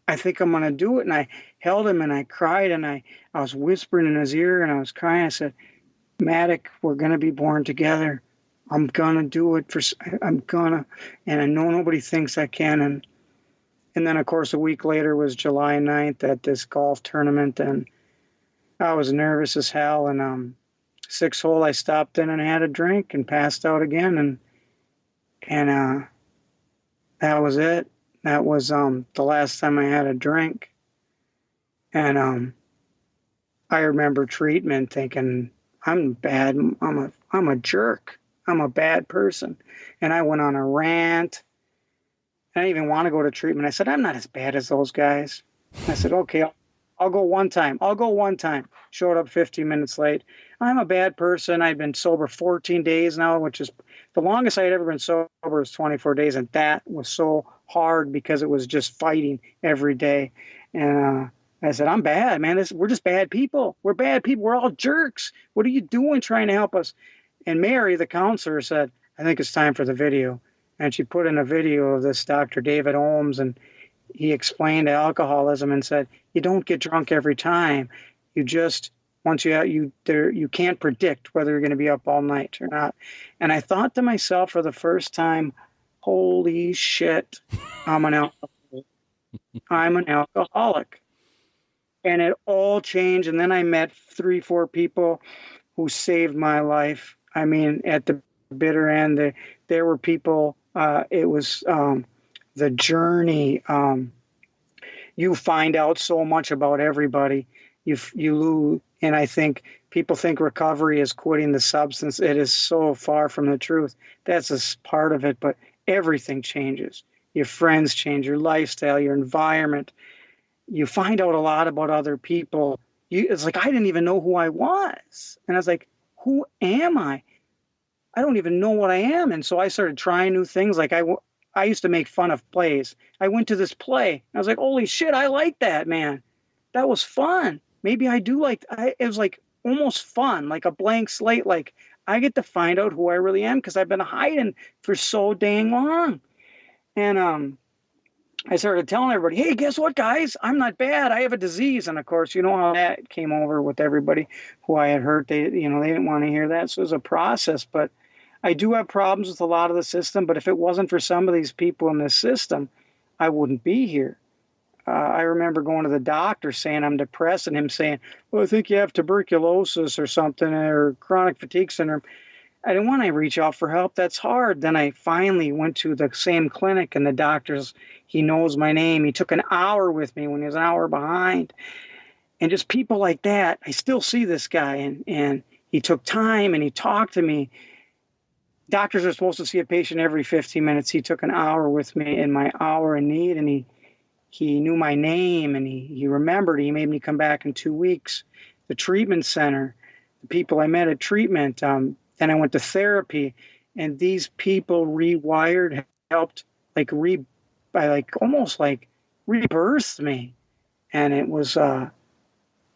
I think I'm going to do it. And I held him, and I cried, and I was whispering in his ear, and I was crying. I said, Matic, we're going to be born together. I'm going to do it. And I know nobody thinks I can. And then, of course, a week later was July 9th at this golf tournament, and I was nervous as hell. And 6th hole, I stopped in and had a drink and passed out again. And that was it. That was the last time I had a drink. And I remember treatment thinking, I'm bad. I'm a jerk. I'm a bad person. And I went on a rant. I didn't even want to go to treatment. I said, I'm not as bad as those guys. I said, okay, I'll go one time. Showed up 15 minutes late. I'm a bad person. I've been sober 14 days now, which is the longest I had ever been sober was 24 days. And that was so hard because it was just fighting every day. And I said, I'm bad, man. We're just bad people. We're bad people. We're all jerks. What are you doing trying to help us? And Mary, the counselor, said, I think it's time for the video. And she put in a video of this Dr. David Holmes, and he explained alcoholism and said, you don't get drunk every time. You just, once you can't predict whether you're going to be up all night or not. And I thought to myself for the first time, holy shit, I'm an alcoholic. I'm an alcoholic. And it all changed. And then I met 3-4 people who saved my life. I mean, at the bitter end, there were people, it was the journey. You find out so much about everybody. You lose. And I think people think recovery is quitting the substance. It is so far from the truth. That's a part of it, but everything changes. Your friends change, your lifestyle, your environment. You find out a lot about other people. It's like, I didn't even know who I was. And I was like, who am I? I don't even know what I am. And so I started trying new things. Like I used to make fun of plays. I went to this play. I was like, holy shit, I like that, man. That was fun. Maybe I do it was like almost fun, like a blank slate. Like I get to find out who I really am because I've been hiding for so dang long. And I started telling everybody, hey, guess what, guys? I'm not bad. I have a disease. And of course, you know how that came over with everybody who I had hurt. They didn't want to hear that. So it was a process. But I do have problems with a lot of the system. But if it wasn't for some of these people in this system, I wouldn't be here. I remember going to the doctor saying I'm depressed and him saying, well, I think you have tuberculosis or something or chronic fatigue syndrome. I didn't want to reach out for help. That's hard. Then I finally went to the same clinic and the doctor's, he knows my name. He took an hour with me when he was an hour behind. And just people like that, I still see this guy and he took time and he talked to me. Doctors are supposed to see a patient every 15 minutes. He took an hour with me in my hour in need and he knew my name and he remembered. He made me come back in 2 weeks. The treatment center, the people I met at treatment, then I went to therapy, and these people rewired, helped almost rebirthed me. And it was,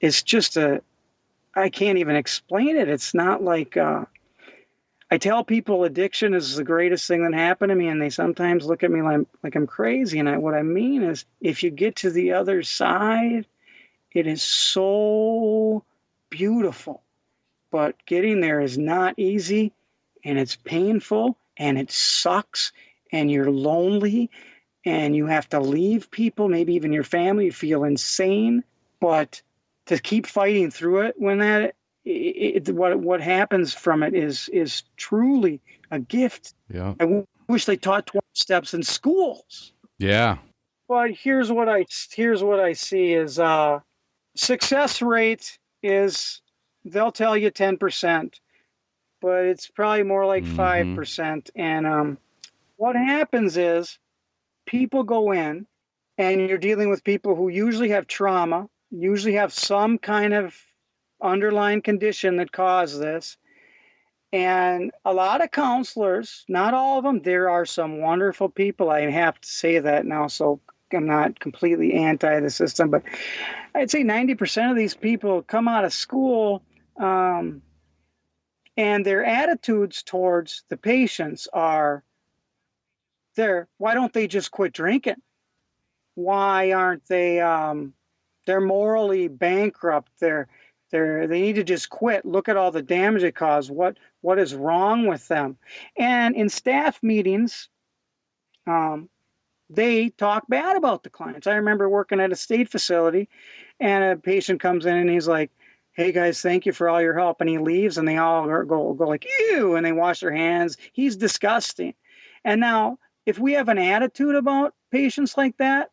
it's just I can't even explain it. It's not like, I tell people addiction is the greatest thing that happened to me, and they sometimes look at me like I'm crazy. And what I mean is, if you get to the other side, it is so beautiful. But getting there is not easy, and it's painful, and it sucks, and you're lonely, and you have to leave people, maybe even your family. You feel insane. But to keep fighting through it, when what happens from it is truly a gift. Yeah. I wish they taught 12 steps in schools. Yeah. But here's what I see is success rate is, they'll tell you 10%, but it's probably more like 5%. And what happens is people go in, and you're dealing with people who usually have trauma, usually have some kind of underlying condition that caused this. And a lot of counselors, not all of them, there are some wonderful people. I have to say that now, so I'm not completely anti the system, but I'd say 90% of these people come out of school, and their attitudes towards the patients are, why don't they just quit drinking? Why aren't they, they're morally bankrupt. They need to just quit. Look at all the damage it caused. What is wrong with them? And in staff meetings, they talk bad about the clients. I remember working at a state facility, and a patient comes in and he's like, hey guys, thank you for all your help. And he leaves, and they all go like, ew, and they wash their hands. He's disgusting. And now, if we have an attitude about patients like that,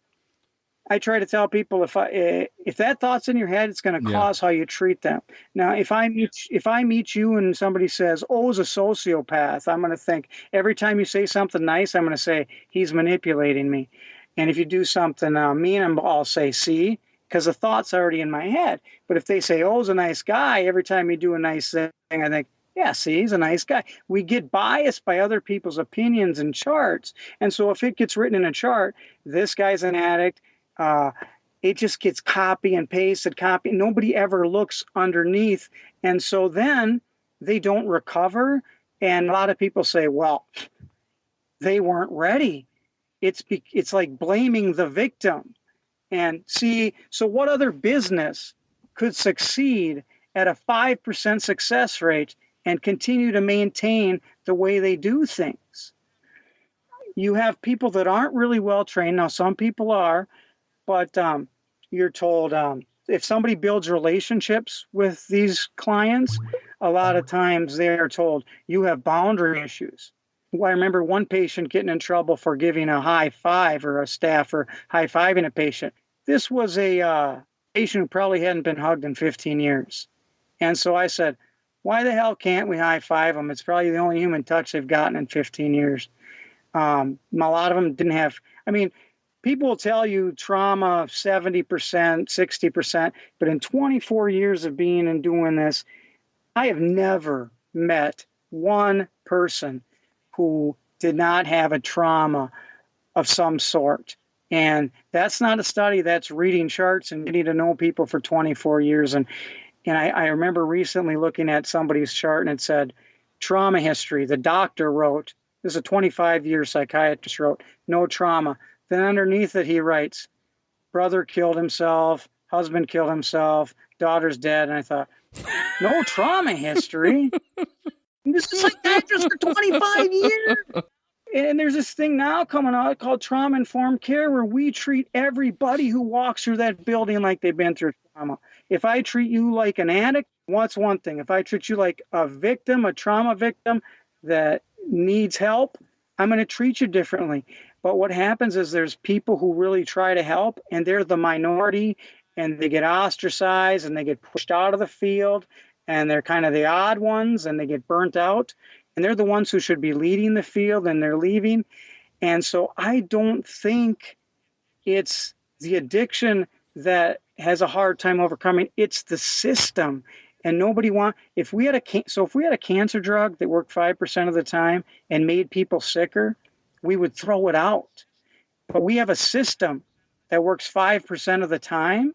I try to tell people, if that thought's in your head, it's going to cause how you treat them. Now, if I meet you and somebody says, "Oh, he's a sociopath," I'm going to think, every time you say something nice, I'm going to say, he's manipulating me. And if you do something mean, I'll say, see, because the thought's already in my head. But if they say, "Oh, he's a nice guy," every time you do a nice thing, I think, yeah, see, he's a nice guy. We get biased by other people's opinions and charts. And so if it gets written in a chart, this guy's an addict, it just gets copy and pasted, copy. Nobody ever looks underneath. And so then they don't recover. And a lot of people say, well, they weren't ready. It's like blaming the victim. And see, so what other business could succeed at a 5% success rate and continue to maintain the way they do things? You have people that aren't really well trained. Now, some people are, but you're told if somebody builds relationships with these clients, a lot of times they're told you have boundary issues. Well, I remember one patient getting in trouble for giving a high five, or a staffer high-fiving a patient. This was a patient who probably hadn't been hugged in 15 years. And so I said, why the hell can't we high-five them? It's probably the only human touch they've gotten in 15 years. A lot of them didn't have, people will tell you trauma 70%, 60%, but in 24 years of being and doing this, I have never met one person who did not have a trauma of some sort. And that's not a study, that's reading charts and getting to know people for 24 years. And I remember recently looking at somebody's chart and it said, trauma history. The doctor wrote, this is a 25-year psychiatrist wrote, no trauma. Then underneath it, he writes, brother killed himself, husband killed himself, daughter's dead. And I thought, no trauma history. This is like that just for 25 years. And there's this thing now coming out called trauma-informed care, where we treat everybody who walks through that building like they've been through trauma. If I treat you like an addict, what's one thing? If I treat you like a victim, a trauma victim that needs help, I'm going to treat you differently. But what happens is there's people who really try to help, and they're the minority, and they get ostracized, and they get pushed out of the field, and they're kind of the odd ones, and they get burnt out. And they're the ones who should be leading the field, and they're leaving. And so I don't think it's the addiction that has a hard time overcoming. It's the system. And nobody if we had a cancer drug that worked 5% of the time and made people sicker, we would throw it out. But we have a system that works 5% of the time.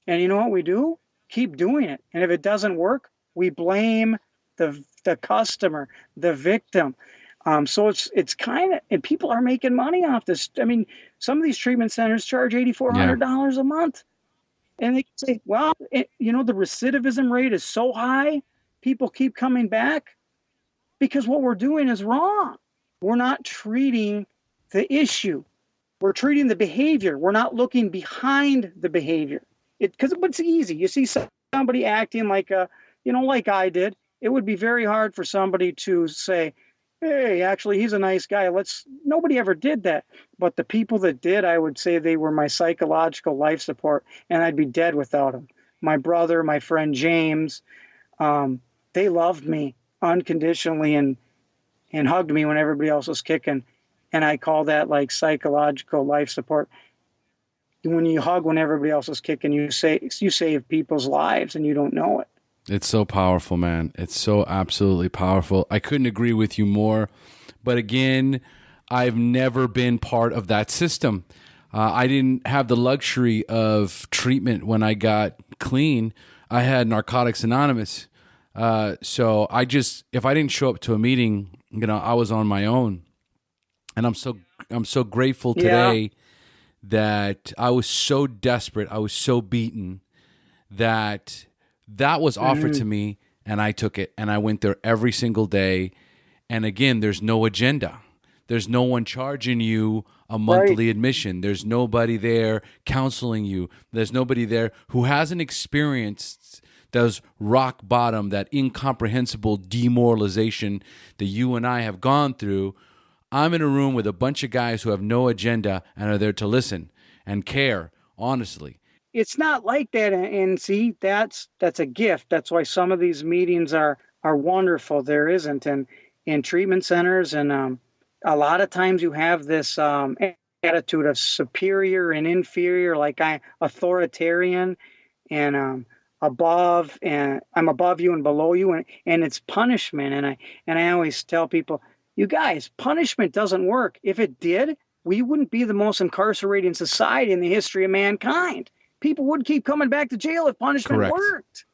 And you know what we do? Keep doing it. And if it doesn't work, we blame the customer, the victim. So it's kind of, and people are making money off this. Some of these treatment centers charge $8,400 a month. And they can say, well, the recidivism rate is so high, people keep coming back because what we're doing is wrong. We're not treating the issue. We're treating the behavior. We're not looking behind the behavior. Because it's easy. You see somebody acting like like I did. It would be very hard for somebody to say, hey, actually, he's a nice guy. Nobody ever did that. But the people that did, I would say they were my psychological life support, and I'd be dead without them. My brother, my friend James, they loved me unconditionally and hugged me when everybody else was kicking. And I call that like psychological life support. When you hug when everybody else is kicking, you save people's lives and you don't know it. It's so powerful, man. It's so absolutely powerful. I couldn't agree with you more. But again, I've never been part of that system. I didn't have the luxury of treatment when I got clean. I had Narcotics Anonymous. So if I didn't show up to a meeting, I was on my own. And I'm so grateful today that I was so desperate. I was so beaten that was offered to me, and I took it, and I went there every single day. And again, there's no agenda. There's no one charging you a monthly admission. There's nobody there counseling you. There's nobody there who hasn't experienced those rock bottom, that incomprehensible demoralization that you and I have gone through. I'm in a room with a bunch of guys who have no agenda and are there to listen and care, honestly. It's not like that, and see, that's a gift. That's why some of these meetings are wonderful. There isn't, and in treatment centers, and a lot of times you have this attitude of superior and inferior, like I'm authoritarian and above, and I'm above you and below you, and it's punishment. And I always tell people, you guys, punishment doesn't work. If it did, we wouldn't be the most incarcerating society in the history of mankind. people would keep coming back to jail if punishment Correct. worked.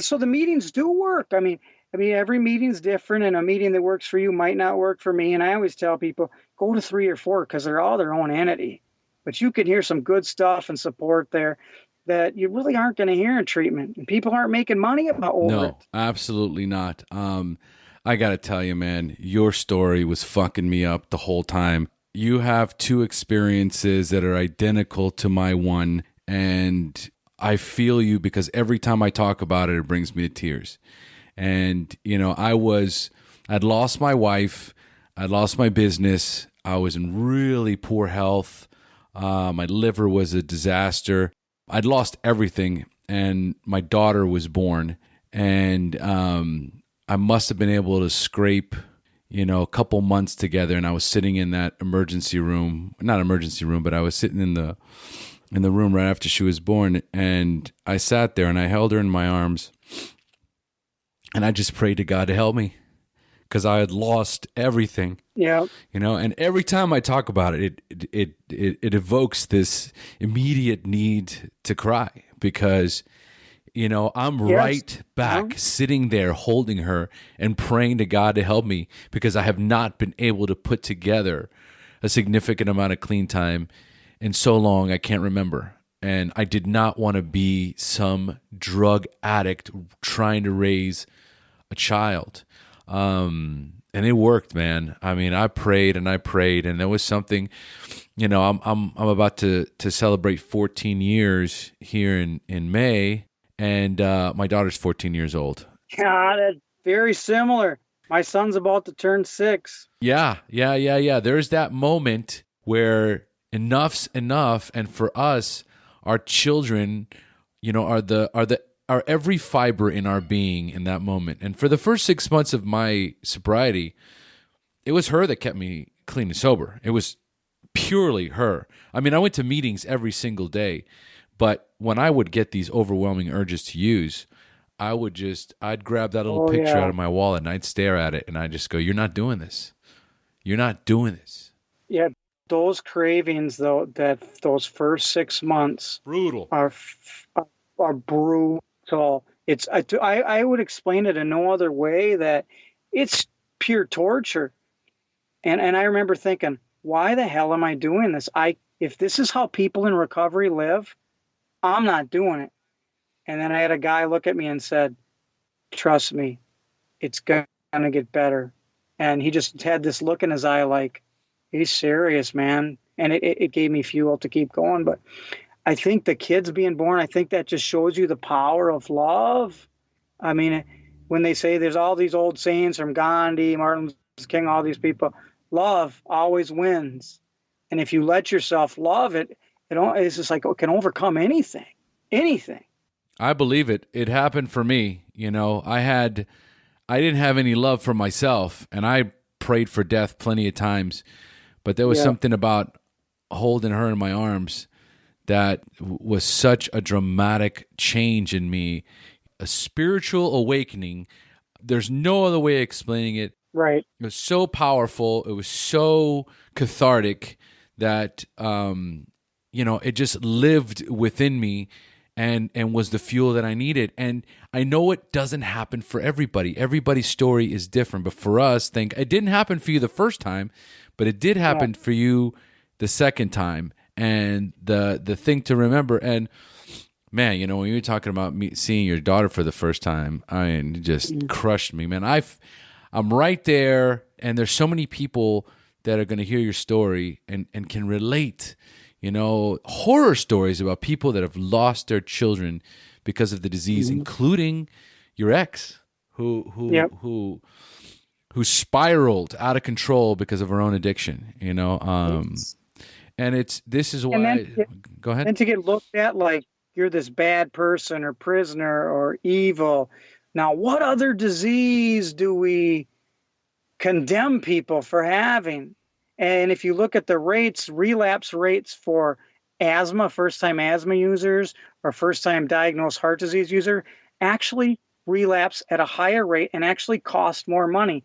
So the meetings do work. I mean, every meeting's different, and a meeting that works for you might not work for me. And I always tell people, go to 3 or 4 because they're all their own entity. But you can hear some good stuff and support there that you really aren't going to hear in treatment. And people aren't making money over it. No, absolutely not. I got to tell you, man, your story was fucking me up the whole time. You have 2 experiences that are identical to my one, and I feel you because every time I talk about it, it brings me to tears. And, you know, I'd lost my wife, I'd lost my business, I was in really poor health, my liver was a disaster, I'd lost everything, and my daughter was born, and I must have been able to scrape, you know, a couple months together, and I was sitting in that emergency room, not emergency room, but I was sitting in the room right after she was born, and I sat there and I held her in my arms, and I just prayed to God to help me because I had lost everything. Yeah. You know, and every time I talk about it, it evokes this immediate need to cry because, you know, I'm right back sitting there holding her and praying to God to help me because I have not been able to put together a significant amount of clean time in so long I can't remember. And I did not want to be some drug addict trying to raise a child. And it worked, man. I mean, I prayed, and there was something, you know, I'm about to celebrate 14 years here in May, and my daughter's 14 years old. God, that's very similar. My son's about to turn 6. Yeah. There's that moment where enough's enough, and for us, our children, you know, are every fiber in our being in that moment. And for the first 6 months of my sobriety, it was her that kept me clean and sober. It was purely her. I mean, I went to meetings every single day, but when I would get these overwhelming urges to use, I'd grab that little picture out of my wallet and I'd stare at it and I'd just go, "You're not doing this. You're not doing this." Yeah. Those cravings, though, those first 6 months Brutal. are brutal. It's I would explain it in no other way that it's pure torture. And I remember thinking, why the hell am I doing this? If this is how people in recovery live, I'm not doing it. And then I had a guy look at me and said, "Trust me, it's gonna get better." And he just had this look in his eye like, he's serious, man. And it gave me fuel to keep going. But I think the kids being born, I think that just shows you the power of love. I mean, when they say there's all these old sayings from Gandhi, Martin Luther King, all these people, love always wins. And if you let yourself love it, it's just like it can overcome anything. I believe it. It happened for me. You know, I didn't have any love for myself, and I prayed for death plenty of times, but there was something about holding her in my arms that was such a dramatic change in me, a spiritual awakening. There's no other way of explaining it. Right. It was so powerful. It was so cathartic that, you know, it just lived within me and was the fuel that I needed. And I know it doesn't happen for everybody. Everybody's story is different. But for us, it didn't happen for you the first time, but it did happen for you the second time. And the thing to remember, and man, you know, when you were talking about seeing your daughter for the first time, I mean, it just crushed me, man. I'm right there, and there's so many people that are going to hear your story and can relate, you know, horror stories about people that have lost their children because of the disease, including your ex who spiraled out of control because of her own addiction, you know. And this is why. Go ahead. And to get looked at like you're this bad person or prisoner or evil. Now, what other disease do we condemn people for having? And if you look at the relapse rates for asthma, first-time asthma users or first-time diagnosed heart disease user, actually relapse at a higher rate and actually cost more money.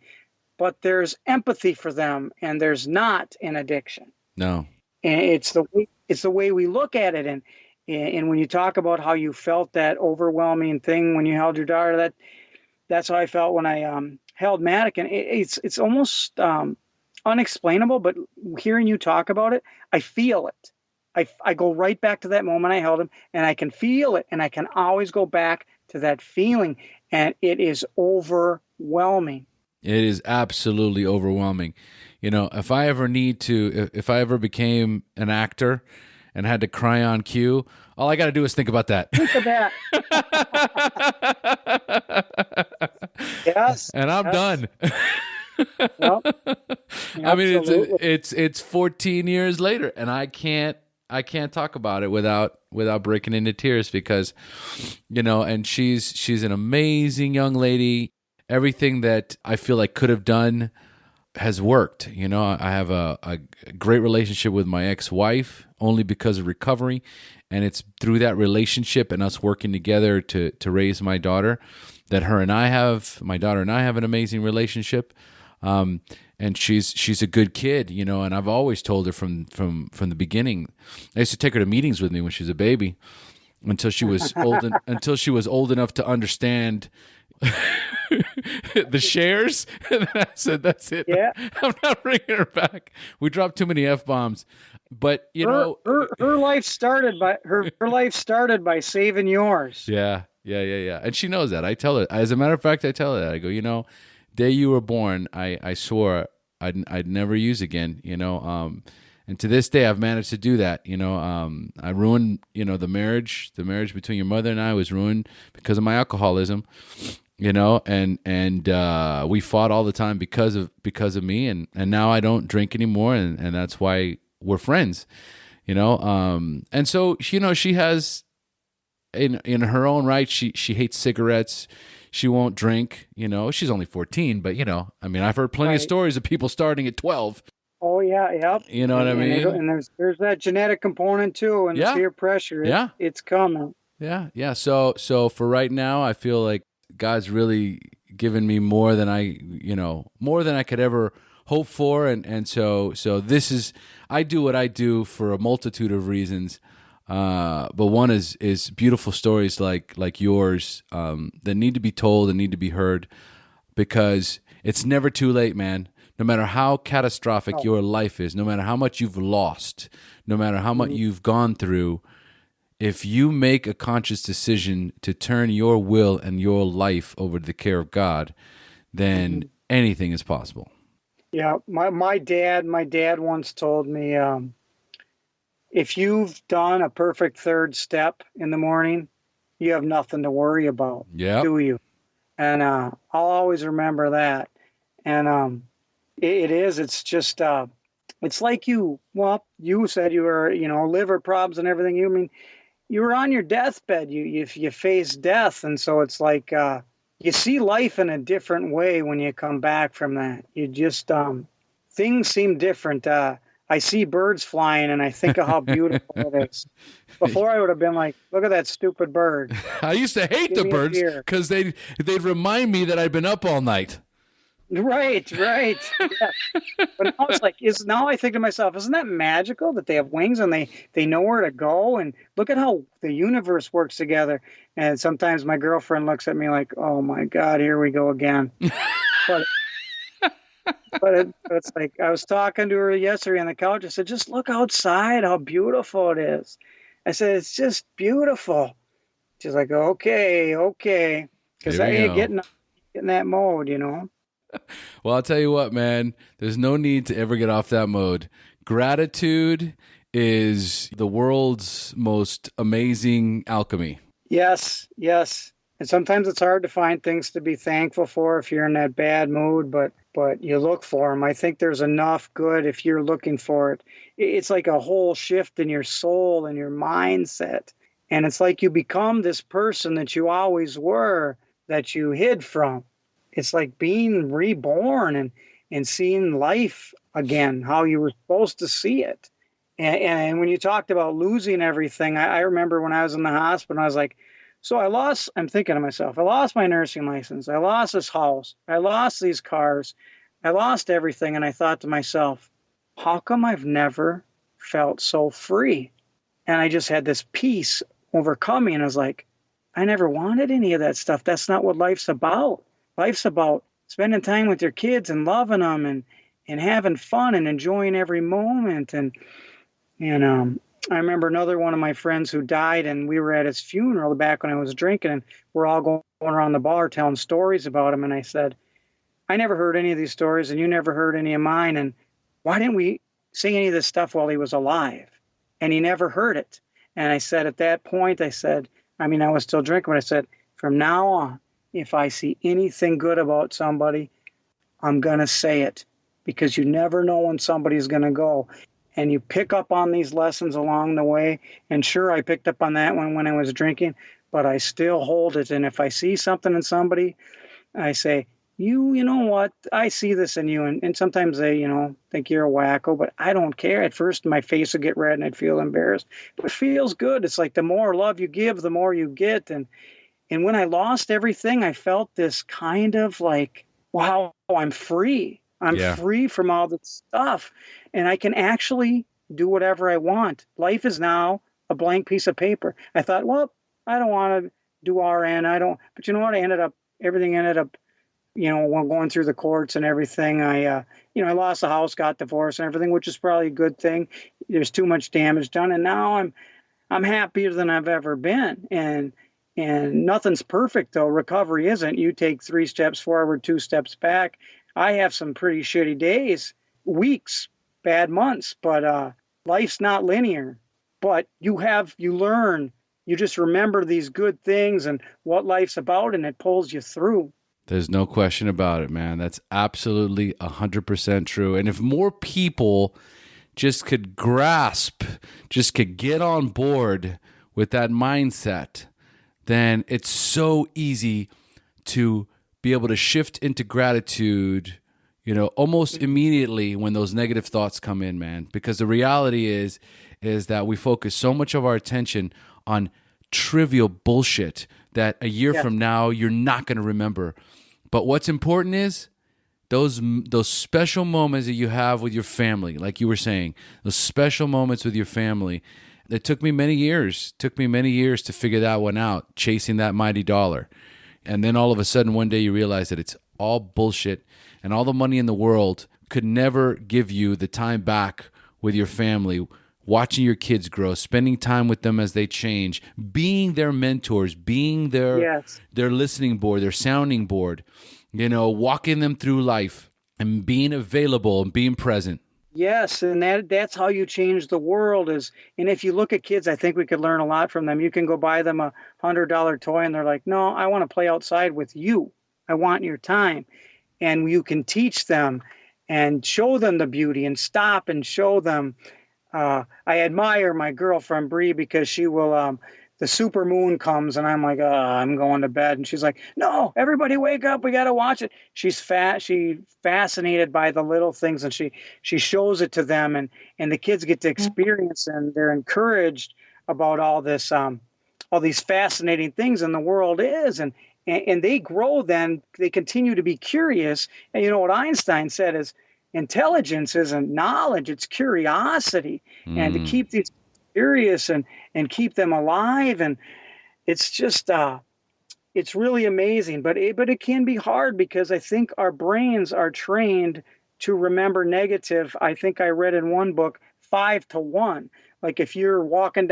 But there's empathy for them, and there's not in addiction. No. And it's the way we look at it. And when you talk about how you felt that overwhelming thing when you held your daughter, that's how I felt when I held Matic. And it's almost unexplainable, but hearing you talk about it, I feel it. I go right back to that moment I held him, and I can feel it, and I can always go back to that feeling, and it is overwhelming. It is absolutely overwhelming. You know, if I ever became an actor and had to cry on cue, all I got to do is think about that. Think of that. Yes. And I'm done. Well, I mean, absolutely. it's 14 years later, and I can't talk about it without breaking into tears, because, you know, and she's an amazing young lady. Everything that I feel like could have done has worked. You know, I have a great relationship with my ex-wife only because of recovery, and it's through that relationship and us working together to raise my daughter that my daughter and I have an amazing relationship. And she's a good kid, you know, and I've always told her from the beginning. I used to take her to meetings with me when she was a baby until she was old enough to understand the SHAIRs. And then I said, that's it. Yeah. I'm not bringing her back. We dropped too many F-bombs. But, you know, her life started by saving yours. Yeah. And she knows that. I tell her, as a matter of fact, I tell her that. I go, you know, day you were born, I swore I'd never use again, you know. And to this day, I've managed to do that. You know, I ruined, you know, the marriage between your mother and I was ruined because of my alcoholism, you know, and we fought all the time because of me. And now I don't drink anymore. And that's why we're friends, you know. And so, you know, she has, in her own right, she hates cigarettes. She won't drink, you know. She's only 14, but, you know, I mean, I've heard plenty of stories of people starting at 12. Oh yeah, yep. You know what I mean? And there's that genetic component too, and the peer pressure. It's coming. Yeah. So for right now, I feel like God's really given me more than I could ever hope for, and so this is, I do what I do for a multitude of reasons. But one is beautiful stories like yours that need to be told and need to be heard, because it's never too late, man. No matter how catastrophic your life is, no matter how much you've lost, no matter how much you've gone through, if you make a conscious decision to turn your will and your life over to the care of God, then anything is possible. Yeah, my dad once told me, if you've done a perfect third step in the morning, you have nothing to worry about, do you? And I'll always remember that. And it's just, it's like you said you were, you know, liver problems and everything. You mean, you were on your deathbed, you faced death. And so it's like, you see life in a different way when you come back from that. You just, things seem different. I see birds flying and I think of how beautiful it is. Before I would have been like, look at that stupid bird. I used to hate the birds because they'd remind me that I'd been up all night. Right. Yeah. But now it's like, now I think to myself, isn't that magical that they have wings and they know where to go? And look at how the universe works together. And sometimes my girlfriend looks at me like, oh my God, here we go again. But it's like, I was talking to her yesterday on the couch. I said, just look outside, how beautiful it is. I said, it's just beautiful. She's like, okay. Because I ain't getting in that mode, you know. Well, I'll tell you what, man, there's no need to ever get off that mode. Gratitude is the world's most amazing alchemy. Yes. And sometimes it's hard to find things to be thankful for if you're in that bad mood, but you look for them. I think there's enough good if you're looking for it. It's like a whole shift in your soul and your mindset. And it's like you become this person that you always were, that you hid from. It's like being reborn and seeing life again, how you were supposed to see it. And when you talked about losing everything, I remember when I was in the hospital, I was like, I'm thinking to myself, I lost my nursing license. I lost this house. I lost these cars. I lost everything. And I thought to myself, how come I've never felt so free. And I just had this peace overcome me. And I was like, I never wanted any of that stuff. That's not what life's about. Life's about spending time with your kids and loving them and having fun and enjoying every moment. And I remember another one of my friends who died, and we were at his funeral back when I was drinking, and we're all going around the bar telling stories about him. And I said, I never heard any of these stories, and you never heard any of mine. And why didn't we say any of this stuff while he was alive? And he never heard it. And I said, at that point, I was still drinking, but I said, from now on, if I see anything good about somebody, I'm going to say it, because you never know when somebody's going to go. And you pick up on these lessons along the way. And sure, I picked up on that one when I was drinking, but I still hold it. And if I see something in somebody, I say, you know what? I see this in you. And sometimes they, think you're a wacko, but I don't care. At first, my face would get red and I'd feel embarrassed. But it feels good. It's like the more love you give, the more you get. And when I lost everything, I felt this kind of like, wow, I'm free. I'm free from all this stuff, and I can actually do whatever I want. Life is now a blank piece of paper. I thought, well, I don't want to do RN. But you know what? Everything ended up, going through the courts and everything. I lost the house, got divorced and everything, which is probably a good thing. There's too much damage done. And now I'm happier than I've ever been. And nothing's perfect though. Recovery isn't. You take 3 steps forward, 2 steps back. I have some pretty shitty days, weeks, bad months, but life's not linear. But you learn, you just remember these good things and what life's about, and it pulls you through. There's no question about it, man. That's absolutely 100% true. And if more people just could get on board with that mindset, then it's so easy to be able to shift into gratitude, almost immediately when those negative thoughts come in, man. Because the reality is that we focus so much of our attention on trivial bullshit that a year from now you're not going to remember. But what's important is those special moments that you have with your family, like you were saying, those special moments with your family. It took me many years to figure that one out, chasing that mighty dollar. And then all of a sudden, one day you realize that it's all bullshit, and all the money in the world could never give you the time back with your family, watching your kids grow, spending time with them as they change, being their mentors, being their listening board, their sounding board, walking them through life and being available and being present. Yes, and that's how you change the world. And if you look at kids, I think we could learn a lot from them. You can go buy them a $100 toy, and they're like, no, I want to play outside with you. I want your time. And you can teach them and show them the beauty and stop and show them. I admire my girlfriend, Bree, because she will, the super moon comes and I'm like, I'm going to bed. And she's like, no, everybody wake up. We got to watch it. She's fascinated by the little things, and she shows it to them, and the kids get to experience, and they're encouraged about all this, all these fascinating things in the world is. And they grow, then they continue to be curious. And you know what Einstein said is, intelligence isn't knowledge, it's curiosity. And to keep these curious and keep them alive. And it's just, it's really amazing, but it can be hard, because I think our brains are trained to remember negative. I think I read in one book 5-1. Like if you're walking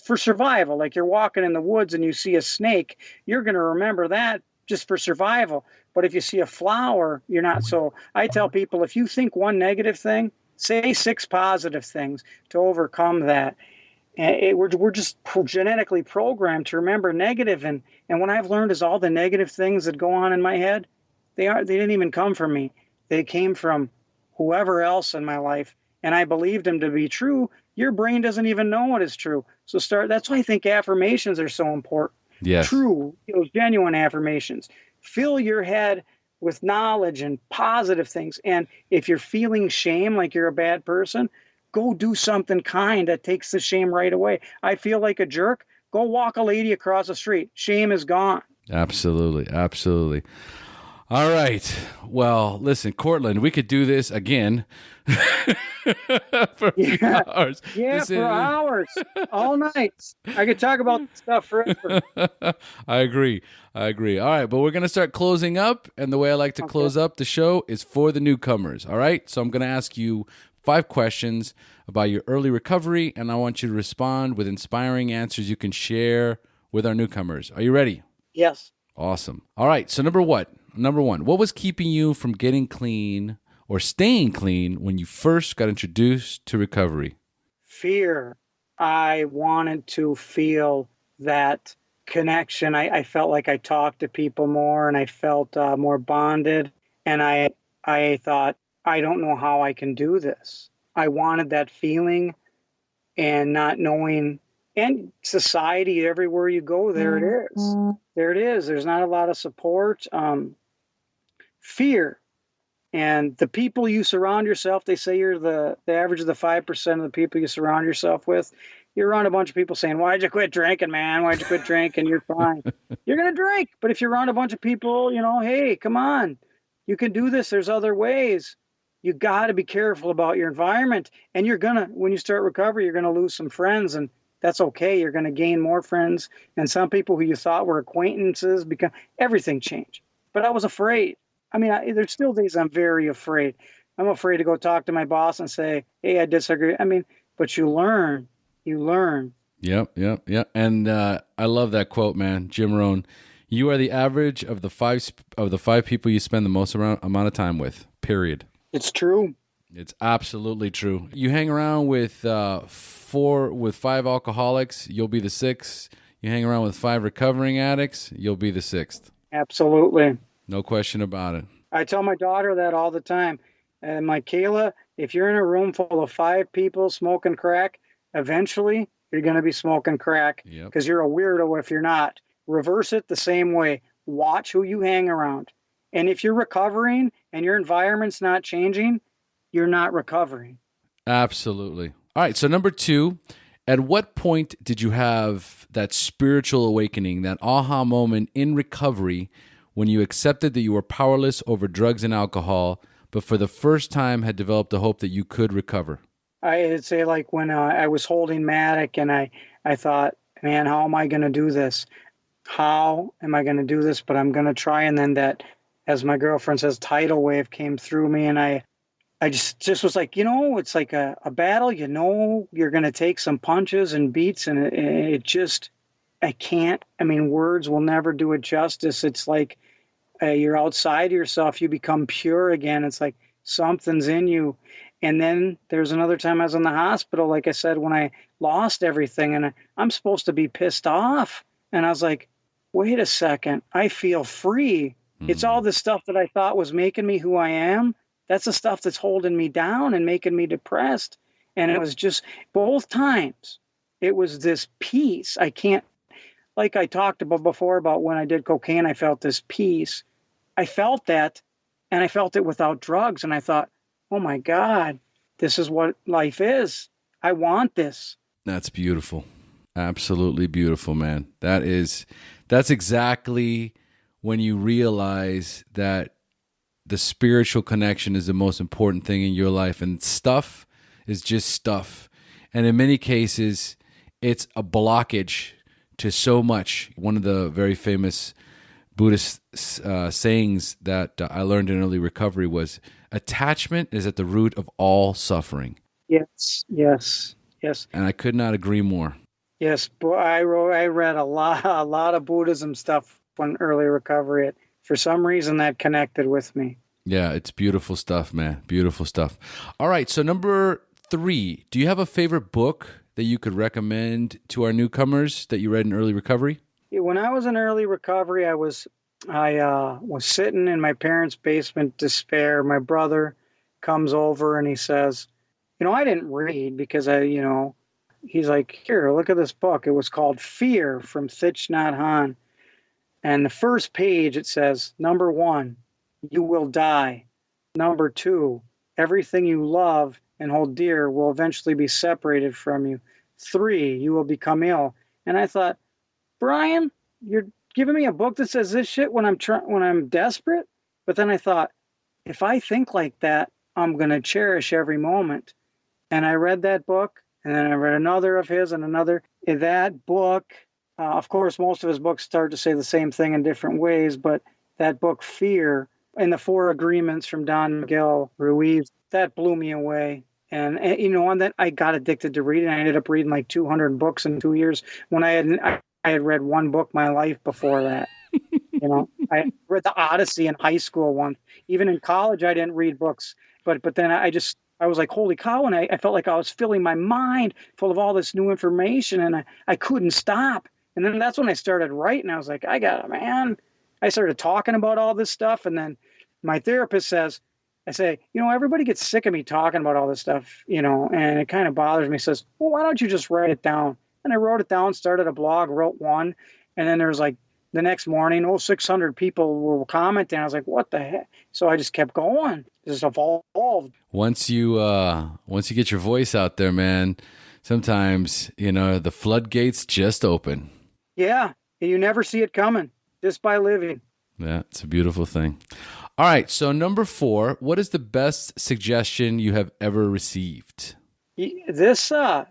for survival, like you're walking in the woods and you see a snake, you're going to remember that just for survival. But if you see a flower, you're not. So I tell people, if you think one negative thing, say 6 positive things to overcome that. And we're just genetically programmed to remember negative. And what I've learned is all the negative things that go on in my head, they didn't even come from me. They came from whoever else in my life. And I believed them to be true. Your brain doesn't even know what is true. So that's why I think affirmations are so important. Yes. True, genuine affirmations. Fill your head with knowledge and positive things. And if you're feeling shame, like you're a bad person, go do something kind that takes the shame right away. I feel like a jerk. Go walk a lady across the street. Shame is gone. Absolutely. Absolutely. All right. Well, listen, Cortland, we could do this again for a few Yeah, hours. yeah, This for is, hours, all night. I could talk about this stuff forever. I agree. I agree. All right, but we're going to start closing up. And the way I like to Okay. close up the show is for the newcomers. All right. So I'm going to ask you 5 questions about your early recovery, and I want you to respond with inspiring answers you can share with our newcomers. Are you ready? Yes. Awesome. All right. So number one, what was keeping you from getting clean or staying clean when you first got introduced to recovery? Fear. I wanted to feel that connection. I felt like I talked to people more, and I felt more bonded. And I thought, I don't know how I can do this. I wanted that feeling, and not knowing, and society, everywhere you go, there it is. There it is. There's not a lot of support. Fear. And the people you surround yourself, they say you're the average of the 5% of the people you surround yourself with. You're around a bunch of people saying, why'd you quit drinking, man? Why'd you quit drinking? You're fine. You're going to drink. But if you're around a bunch of people, hey, come on, you can do this. There's other ways. You got to be careful about your environment. And when you start recovery, you're going to lose some friends, and that's okay. You're going to gain more friends. And some people who you thought were acquaintances, everything changed. But I was afraid. I mean, there's still days I'm very afraid. I'm afraid to go talk to my boss and say, hey, I disagree. I mean, but you learn. Yep. And I love that quote, man. Jim Rohn, you are the average of the five people you spend the most amount of time with, period. It's true. It's absolutely true. You hang around with 5 alcoholics, you'll be the 6th. You hang around with 5 recovering addicts, you'll be the 6th. Absolutely. No question about it. I tell my daughter that all the time. And I'm like, Kayla, if you're in a room full of 5 people smoking crack, eventually you're going to be smoking crack because you're a weirdo if you're not. Reverse it the same way. Watch who you hang around. And if you're recovering and your environment's not changing, you're not recovering. Absolutely. All right. So number 2, at what point did you have that spiritual awakening, that aha moment in recovery when you accepted that you were powerless over drugs and alcohol, but for the first time had developed the hope that you could recover? I'd say like when I was holding Matic, and I thought, man, how am I going to do this? How am I going to do this? But I'm going to try. And then that, as my girlfriend says, tidal wave came through me, and I just was like, it's like a battle. You're going to take some punches and beats, and it just, I can't. I mean, words will never do it justice. It's like you're outside yourself. You become pure again. It's like something's in you. And then there's another time I was in the hospital, like I said, when I lost everything, and I'm supposed to be pissed off. And I was like, wait a second, I feel free. It's all the stuff that I thought was making me who I am. That's the stuff that's holding me down and making me depressed. And it was just both times. It was this peace. I can't, like I talked about before about when I did cocaine, I felt this peace. I felt that, and I felt it without drugs. And I thought, oh my God, this is what life is. I want this. That's beautiful. Absolutely beautiful, man. That's exactly when you realize that the spiritual connection is the most important thing in your life, and stuff is just stuff. And in many cases, it's a blockage to so much. One of the very famous Buddhist sayings that I learned in early recovery was, attachment is at the root of all suffering. Yes. And I could not agree more. Yes, boy, I read a lot of Buddhism stuff when early recovery. For some reason, that connected with me. Yeah, it's beautiful stuff, man. Beautiful stuff. All right, so number 3, do you have a favorite book that you could recommend to our newcomers that you read in early recovery? When I was in early recovery, I was sitting in my parents' basement, despair. My brother comes over and he says, I didn't read because he's like, here, look at this book. It was called Fear from Thich Nhat Hanh. And the first page, it says, number 1, you will die. Number 2, everything you love and hold dear will eventually be separated from you. 3, you will become ill. And I thought, Brian, you're giving me a book that says this shit when I'm desperate? But then I thought, if I think like that, I'm going to cherish every moment. And I read that book, and then I read another of his and another. That book, of course, most of his books start to say the same thing in different ways, but that book, Fear, and the Four Agreements from Don Miguel Ruiz, that blew me away. And and then I got addicted to reading. I ended up reading like 200 books in 2 years when I had read one book my life before that. I read the Odyssey in high school once. Even in college, I didn't read books. But then I was like, holy cow. And I felt like I was filling my mind full of all this new information, and I couldn't stop. And then that's when I started writing. I was like, man. I started talking about all this stuff. And then my therapist says, everybody gets sick of me talking about all this stuff, and it kind of bothers me. Says, well, why don't you just write it down? And I wrote it down, started a blog, wrote one. And then there was like the next morning, 600 people were commenting. I was like, what the heck? So I just kept going. Just evolved. Once you get your voice out there, man, sometimes, the floodgates just open. Yeah. You never see it coming just by living. Yeah, it's a beautiful thing. All right. So number 4, what is the best suggestion you have ever received? That's a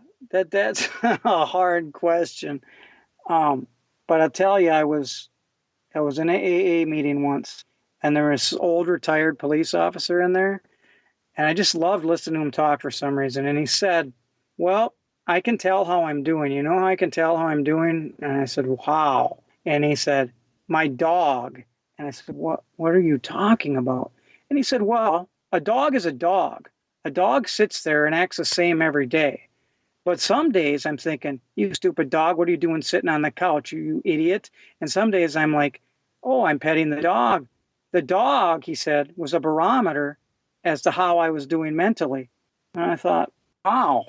hard question. But I'll tell you, I was in an AA meeting once, and there was this old retired police officer in there, and I just loved listening to him talk for some reason. And he said, well, I can tell how I'm doing. You know how I can tell how I'm doing? And I said, wow. And he said, my dog. And I said, what are you talking about? And he said, well, a dog is a dog. A dog sits there and acts the same every day. But some days I'm thinking, you stupid dog, what are you doing sitting on the couch, you idiot? And some days I'm like, oh, I'm petting the dog. The dog, he said, was a barometer as to how I was doing mentally. And I thought, wow.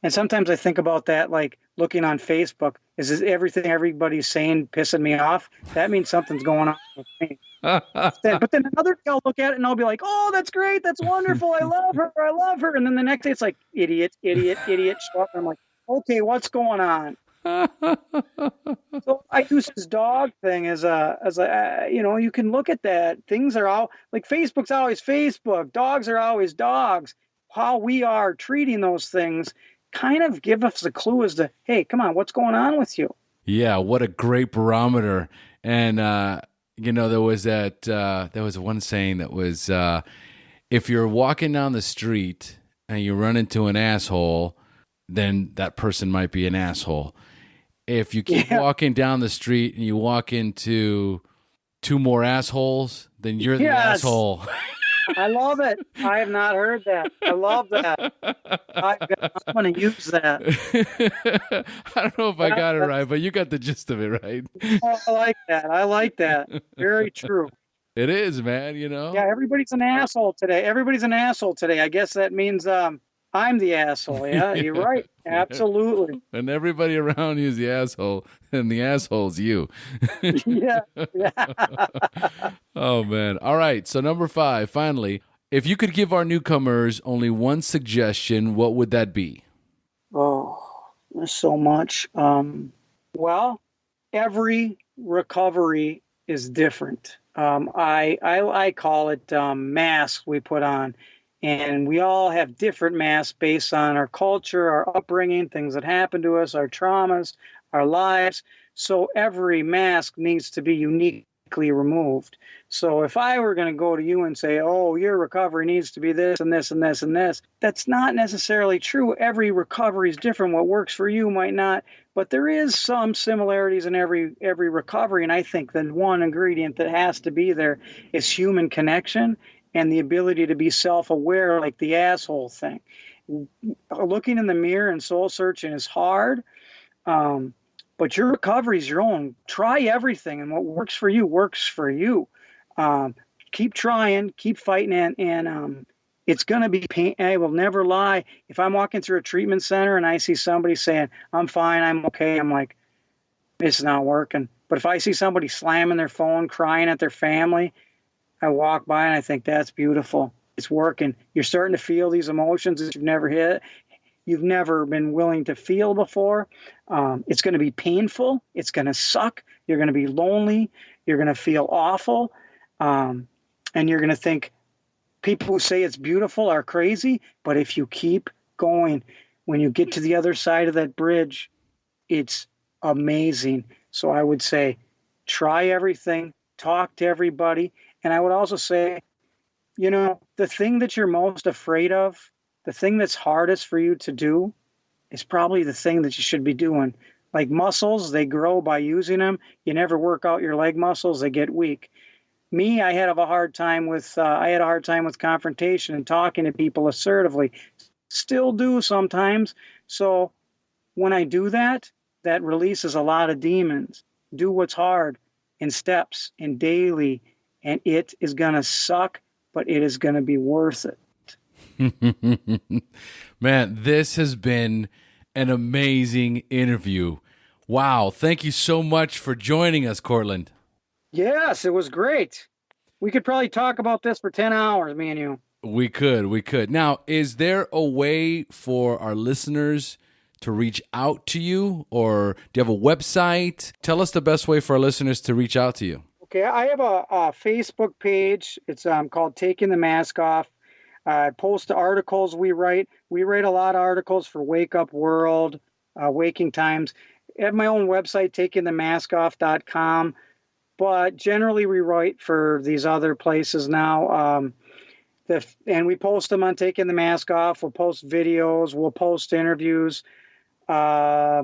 And sometimes I think about that, like looking on Facebook. Is this everything everybody's saying pissing me off? That means something's going on with me. But then another day I'll look at it and I'll be like, oh, that's great. That's wonderful. I love her. And then the next day it's like, idiot, shut up. And I'm like, okay, what's going on? So I use this dog thing as you can look at that. Things are all like Facebook's always Facebook. Dogs are always dogs. How we are treating those things kind of give us a clue as to, hey, come on, what's going on with you? Yeah, what a great barometer. And, there was one saying that was, if you're walking down the street and you run into an asshole, then that person might be an asshole. If you keep walking down the street and you walk into 2 more assholes, then you're the asshole. I love it. I have not heard that. I love that. I'm going to use that. I don't know if I got it right, but you got the gist of it right. I like that. Very true. It is, man, Yeah, everybody's an asshole today. I guess that means I'm the asshole. Yeah, you're right. Absolutely. And everybody around you is the asshole, and the asshole's you. Yeah. Oh, man. All right. So number 5, finally, if you could give our newcomers only one suggestion, what would that be? Oh, there's so much. Well, every recovery is different. I call it masks we put on. And we all have different masks based on our culture, our upbringing, things that happen to us, our traumas, our lives. So every mask needs to be uniquely removed. So if I were going to go to you and say, oh, your recovery needs to be this and this and this and this, that's not necessarily true. Every recovery is different. What works for you might not. But there is some similarities in every recovery. And I think the one ingredient that has to be there is human connection and the ability to be self-aware, like the asshole thing. Looking in the mirror and soul searching is hard, but your recovery is your own. Try everything, and what works for you works for you. Keep trying, keep fighting, and it's going to be pain. I will never lie. If I'm walking through a treatment center and I see somebody saying, I'm fine, I'm okay, I'm like, it's not working. But if I see somebody slamming their phone, crying at their family, I walk by and I think that's beautiful. It's working. You're starting to feel these emotions that you've never been willing to feel before. It's going to be painful. It's going to suck. You're going to be lonely. You're going to feel awful. And you're going to think people who say it's beautiful are crazy, but if you keep going, when you get to the other side of that bridge, it's amazing. So I would say try everything, talk to everybody. And I would also say, the thing that you're most afraid of, the thing that's hardest for you to do is probably the thing that you should be doing. Like muscles, they grow by using them. You never work out your leg muscles, they get weak. Me, I had a hard time with confrontation and talking to people assertively. Still do sometimes. So when I do that, that releases a lot of demons. Do what's hard in steps and daily, and it is going to suck, but it is going to be worth it. Man, this has been an amazing interview. Wow. Thank you so much for joining us, Cortland. Yes, it was great. We could probably talk about this for 10 hours, me and you. We could. Now, is there a way for our listeners to reach out to you, or do you have a website? Tell us the best way for our listeners to reach out to you. Okay, I have a Facebook page. It's called Taking the Mask Off. I post the articles we write. We write a lot of articles for Wake Up World, Waking Times. I have my own website, takingthemaskoff.com. But generally we write for these other places now. And we post them on Taking the Mask Off. We'll post videos. We'll post interviews. I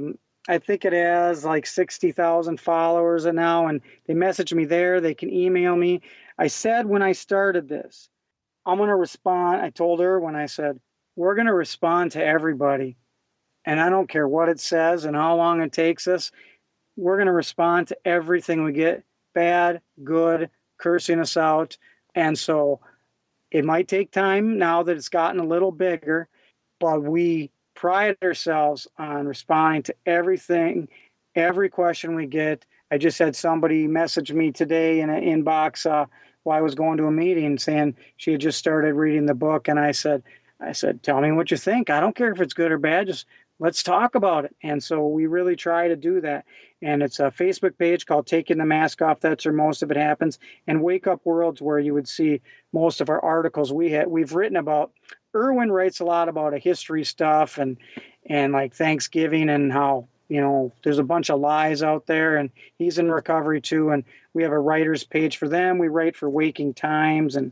think it has like 60,000 followers now, and they message me there. They can email me. I said when I started this, I'm going to respond. I told her when I said, we're going to respond to everybody. And I don't care what it says and how long it takes us. We're going to respond to everything we get, bad, good, cursing us out. And so it might take time now that it's gotten a little bigger, but we pride ourselves on responding to everything, every question we get. I just had somebody message me today in an inbox while I was going to a meeting saying she had just started reading the book. And I said, tell me what you think. I don't care if it's good or bad. Just let's talk about it. And so we really try to do that. And it's a Facebook page called Taking the Mask Off. That's where most of it happens. And Wake Up World's where you would see most of our articles we've written about. Irwin writes a lot about history stuff and like Thanksgiving and how, there's a bunch of lies out there, and he's in recovery too. And we have a writer's page for them. We write for Waking Times, and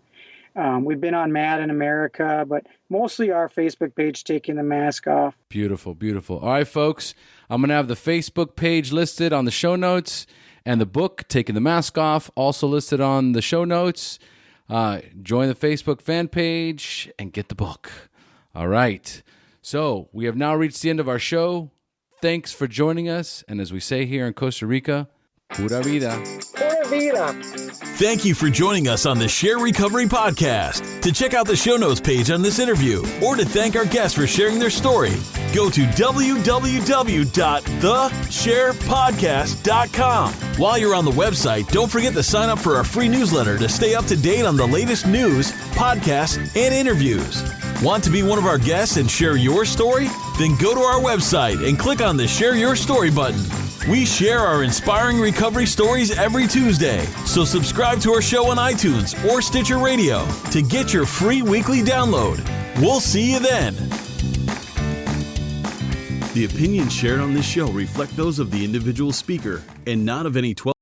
we've been on Mad in America, but mostly our Facebook page, Taking the Mask Off. Beautiful, beautiful. All right, folks, I'm going to have the Facebook page listed on the show notes, and the book, Taking the Mask Off, also listed on the show notes. Join the Facebook fan page and get the book. All right. So we have now reached the end of our show. Thanks for joining us. And as we say here in Costa Rica, pura vida. Pura vida. Thank you for joining us on the SHAIR Recovery Podcast. To check out the show notes page on this interview or to thank our guests for sharing their story, go to www.theshairpodcast.com. While you're on the website, don't forget to sign up for our free newsletter to stay up to date on the latest news, podcasts, and interviews. Want to be one of our guests and share your story? Then go to our website and click on the Share Your Story button. We share our inspiring recovery stories every Tuesday, so subscribe to our show on iTunes or Stitcher Radio to get your free weekly download. We'll see you then. The opinions shared on this show reflect those of the individual speaker and not of any 12